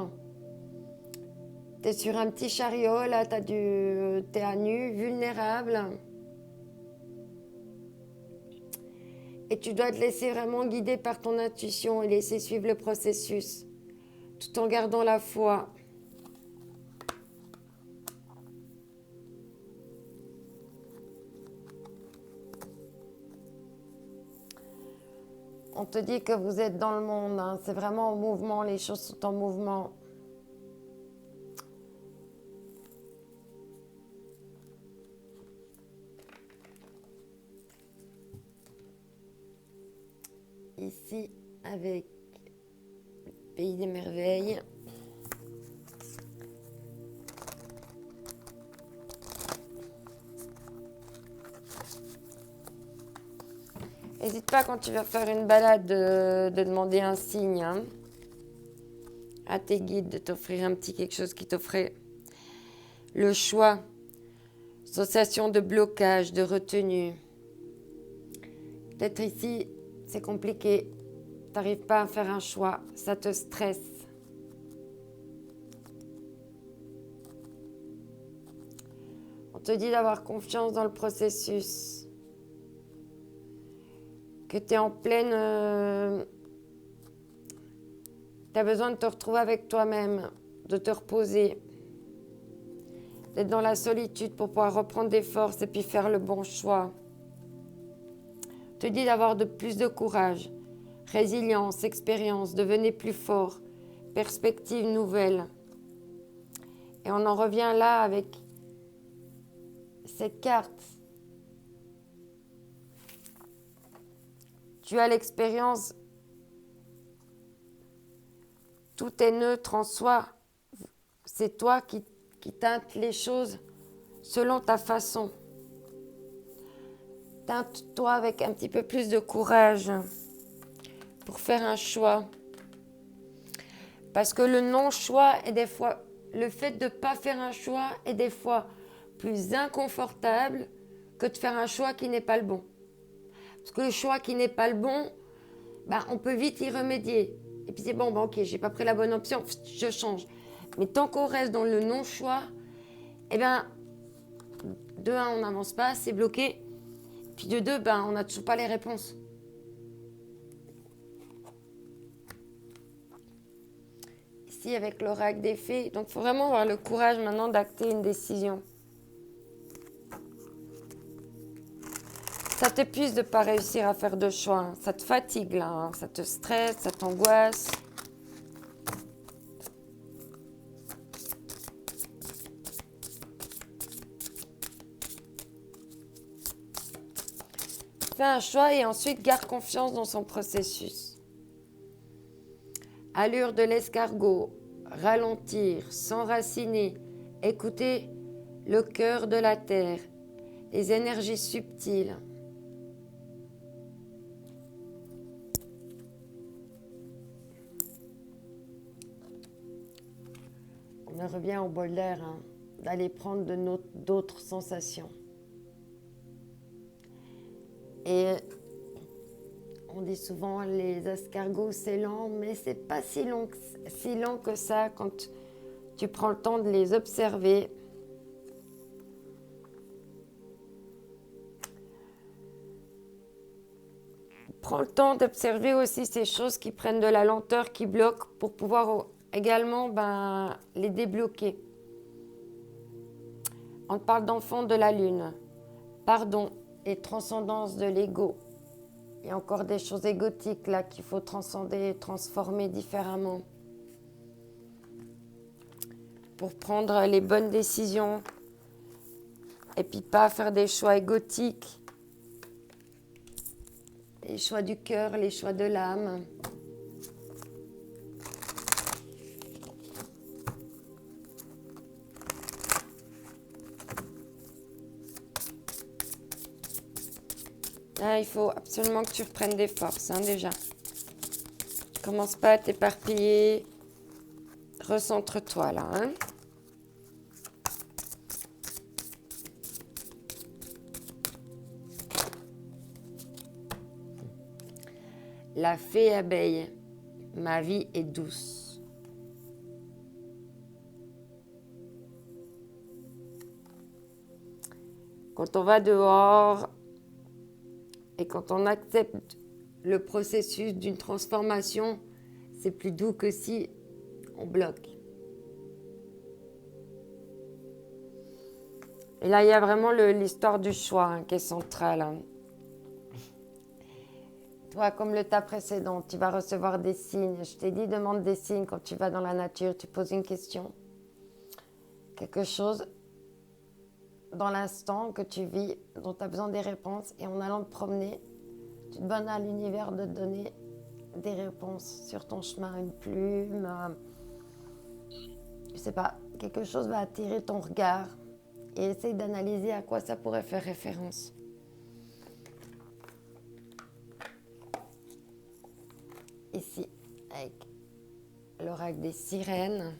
tu es sur un petit chariot, là t'es à nu, vulnérable, et tu dois te laisser vraiment guider par ton intuition et laisser suivre le processus, tout en gardant la foi. On te dit que vous êtes dans le monde, hein. C'est vraiment en mouvement, les choses sont en mouvement. Ici, avec le Pays des Merveilles. N'hésite pas quand tu vas faire une balade de demander un signe, hein, à tes guides, de t'offrir un petit quelque chose qui t'offrait le choix. Sensation de blocage, de retenue. Peut-être ici, c'est compliqué. Tu n'arrives pas à faire un choix, ça te stresse. On te dit d'avoir confiance dans le processus. Que tu es en pleine... tu as besoin de te retrouver avec toi-même, de te reposer, d'être dans la solitude pour pouvoir reprendre des forces et puis faire le bon choix. On te dit d'avoir plus de courage, résilience, expérience, devenez plus fort, perspective nouvelle. Et on en revient là avec cette carte. Tu as l'expérience, tout est neutre en soi. C'est toi qui teinte les choses selon ta façon. Teinte-toi avec un petit peu plus de courage pour faire un choix. Parce que le non-choix est des fois, le fait de ne pas faire un choix est des fois plus inconfortable que de faire un choix qui n'est pas le bon. Parce que le choix qui n'est pas le bon, on peut vite y remédier. Et puis c'est bon, ok, j'ai pas pris la bonne option, je change. Mais tant qu'on reste dans le non-choix, de un, on n'avance pas, c'est bloqué. Puis de deux, on n'a toujours pas les réponses. Ici, avec l'oracle des fées, donc il faut vraiment avoir le courage maintenant d'acter une décision. Ça t'épuise de ne pas réussir à faire de choix. Hein. Ça te fatigue là, hein. Ça te stresse, ça t'angoisse. Fais un choix et ensuite garde confiance dans son processus. Allure de l'escargot, ralentir, s'enraciner, écouter le cœur de la terre. les énergies subtiles. On en revient au bol d'air, hein, d'aller prendre d'autres sensations. Et on dit souvent les escargots c'est lent, mais c'est pas si lent que ça quand tu prends le temps de les observer. Prends le temps d'observer aussi ces choses qui prennent de la lenteur, qui bloquent, pour pouvoir également les débloquer. On parle d'enfant de la lune, pardon et transcendance de l'ego. Il y a encore des choses égotiques là qu'il faut transcender, transformer différemment pour prendre les bonnes décisions et puis pas faire des choix égotiques, les choix du cœur, les choix de l'âme. Là, il faut absolument que tu reprennes des forces, hein, déjà. Commence pas à t'éparpiller. Recentre-toi, là. Hein. La fée abeille, ma vie est douce. Quand on va dehors, et quand on accepte le processus d'une transformation, c'est plus doux que si on bloque. Et là, il y a vraiment l'histoire du choix, hein, qui est centrale. Hein. Toi, comme le tas précédent, tu vas recevoir des signes. Je t'ai dit, demande des signes quand tu vas dans la nature, tu poses une question. Quelque chose dans l'instant que tu vis, dont tu as besoin des réponses, et en allant te promener, tu te donnes à l'univers de te donner des réponses sur ton chemin, une plume, je sais pas, quelque chose va attirer ton regard et essaye d'analyser à quoi ça pourrait faire référence. Ici, avec l'oracle des sirènes.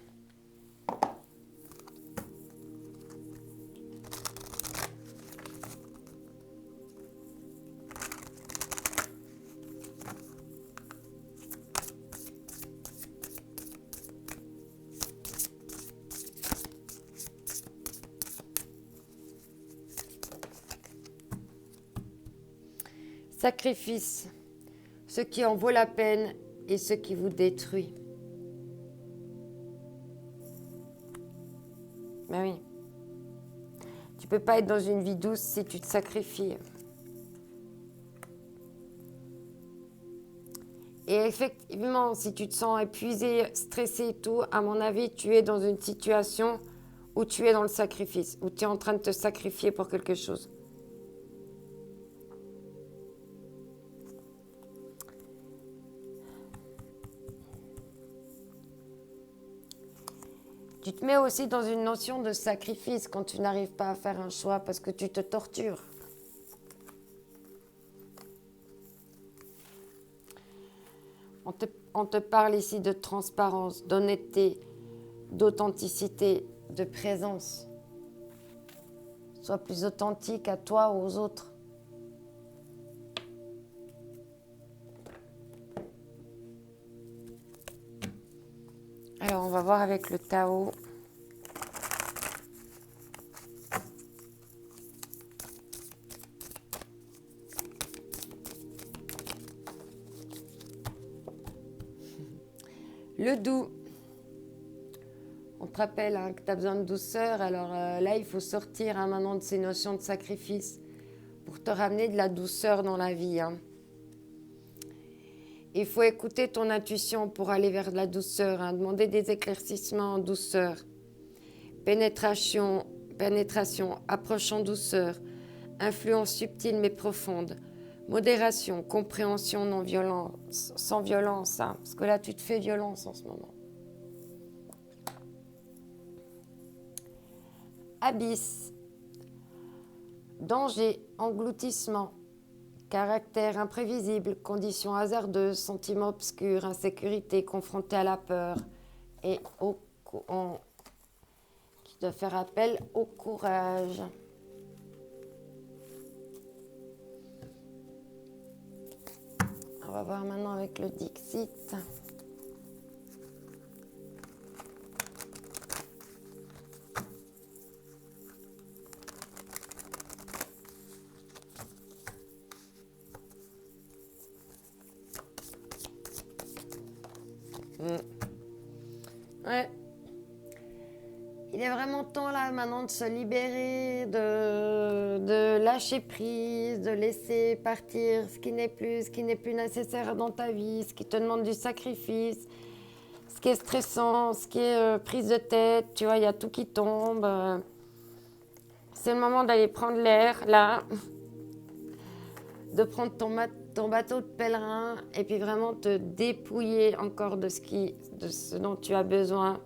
Sacrifice, ce qui en vaut la peine et ce qui vous détruit. Ben oui. Tu peux pas être dans une vie douce si tu te sacrifies. Et effectivement, si tu te sens épuisé, stressé et tout, à mon avis, tu es dans une situation où tu es dans le sacrifice, où tu es en train de te sacrifier pour quelque chose. Tu te mets aussi dans une notion de sacrifice quand tu n'arrives pas à faire un choix parce que tu te tortures. On te parle ici de transparence, d'honnêteté, d'authenticité, de présence. Sois plus authentique à toi ou aux autres. Alors, on va voir avec le Tao. Le doux. On te rappelle hein, que tu as besoin de douceur. Alors là, il faut sortir hein, maintenant de ces notions de sacrifice pour te ramener de la douceur dans la vie. Hein. Il faut écouter ton intuition pour aller vers de la douceur, hein, demander des éclaircissements en douceur. Pénétration, approche en douceur, influence subtile mais profonde. Modération, compréhension non violence, sans violence, hein, parce que là tu te fais violence en ce moment. Abysse, danger, engloutissement, caractère imprévisible, conditions hasardeuses, sentiments obscurs, insécurité, confronté à la peur et qui doit faire appel au courage. On va voir maintenant avec le Dixit. Ouais. Il est vraiment temps là maintenant de se libérer, de lâcher prise, de laisser partir ce qui n'est plus nécessaire dans ta vie, ce qui te demande du sacrifice, ce qui est stressant, ce qui est prise de tête, tu vois, il y a tout qui tombe. C'est le moment d'aller prendre l'air là, de prendre ton bateau de pèlerin et puis vraiment te dépouiller encore de ce dont tu as besoin.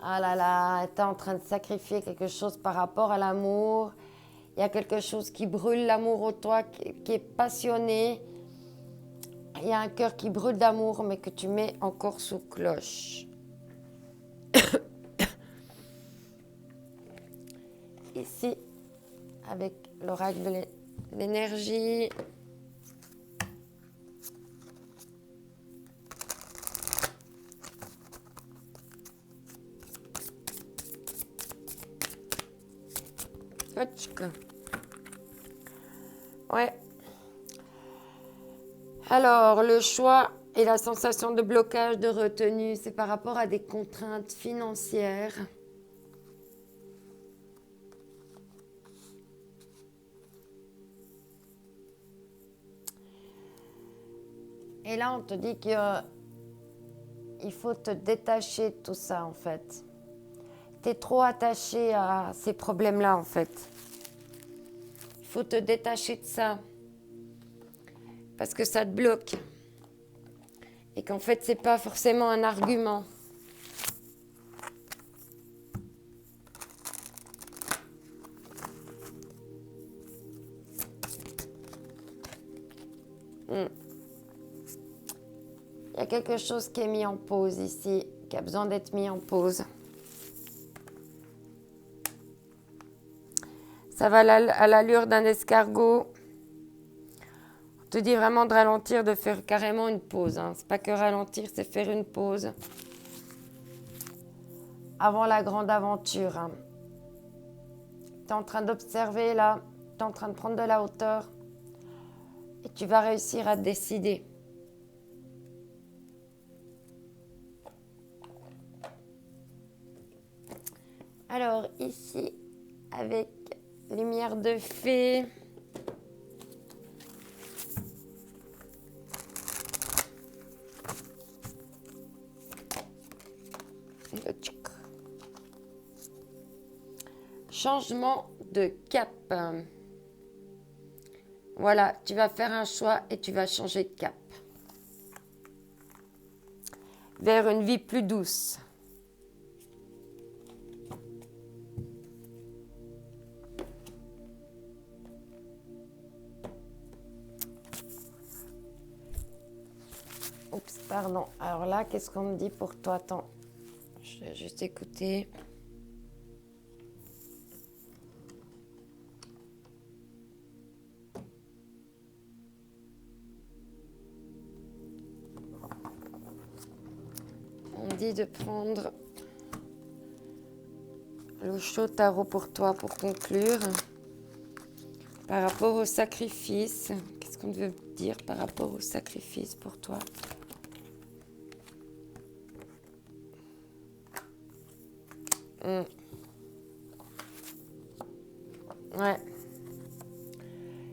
Ah là là, tu es en train de sacrifier quelque chose par rapport à l'amour. Il y a quelque chose qui brûle l'amour en toi, qui est passionné. Il y a un cœur qui brûle d'amour, mais que tu mets encore sous cloche. Ici, avec l'oracle de l'énergie. Ouais. Alors, le choix et la sensation de blocage, de retenue, c'est par rapport à des contraintes financières. Et là, on te dit qu'il faut te détacher de tout ça, en fait. Tu es trop attaché à ces problèmes-là, en fait. Il faut te détacher de ça. Parce que ça te bloque. Et qu'en fait, c'est pas forcément un argument. Il y a quelque chose qui est mis en pause ici, qui a besoin d'être mis en pause. Ça va à l'allure d'un escargot. On te dit vraiment de ralentir, de faire carrément une pause. Hein. C'est pas que ralentir, c'est faire une pause. Avant la grande aventure. Hein. Tu es en train d'observer là, tu es en train de prendre de la hauteur. Et tu vas réussir à te décider. Alors ici, avec lumière de fée. Changement de cap. Voilà, tu vas faire un choix et tu vas changer de cap. Vers une vie plus douce. Oups, pardon. Alors là, qu'est-ce qu'on me dit pour toi? Attends, je vais juste écouter. On me dit de prendre le chaud tarot pour toi pour conclure. Par rapport au sacrifice, qu'est-ce qu'on veut dire par rapport au sacrifice pour toi? Ouais.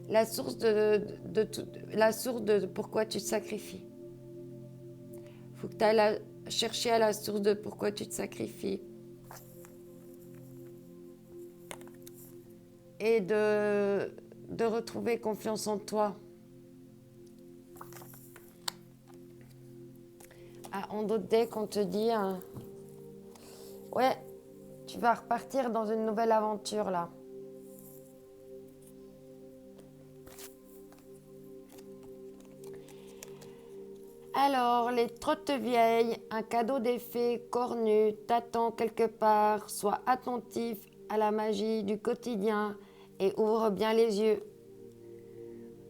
La source de pourquoi tu te sacrifies. Il faut que tu ailles chercher à la source de pourquoi tu te sacrifies. Et de retrouver confiance en toi. On deck, on te dit, ouais, tu vas repartir dans une nouvelle aventure là. Alors, les trottes vieilles, un cadeau des fées cornu, t'attend quelque part, sois attentif à la magie du quotidien et ouvre bien les yeux.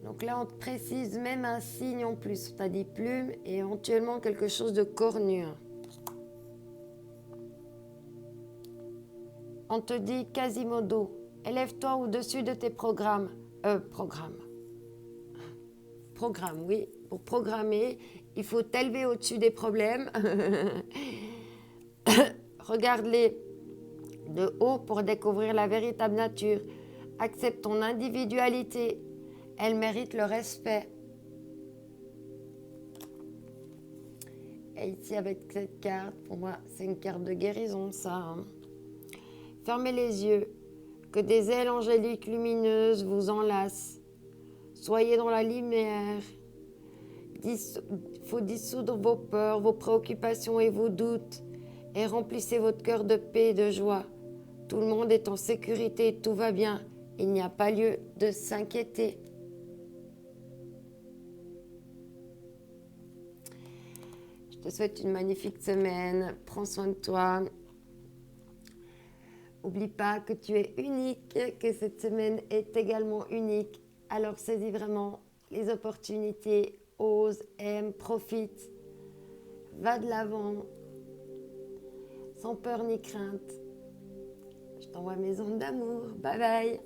Donc là, on te précise même un signe en plus. On t'a dit plume et éventuellement quelque chose de cornu. On te dit Quasimodo, élève-toi au-dessus de tes programmes. Programme, oui. Pour programmer, il faut t'élever au-dessus des problèmes. Regarde-les de haut pour découvrir la véritable nature. Accepte ton individualité. Elle mérite le respect. Et ici, avec cette carte, pour moi, c'est une carte de guérison, ça. Fermez les yeux. Que des ailes angéliques lumineuses vous enlacent. Soyez dans la lumière. Il faut dissoudre vos peurs, vos préoccupations et vos doutes. Et remplissez votre cœur de paix et de joie. Tout le monde est en sécurité, tout va bien. Il n'y a pas lieu de s'inquiéter. Je te souhaite une magnifique semaine. Prends soin de toi. N'oublie pas que tu es unique, que cette semaine est également unique. Alors saisis vraiment les opportunités. Ose, aime, profite. Va de l'avant. Sans peur ni crainte. Je t'envoie mes ondes d'amour. Bye bye.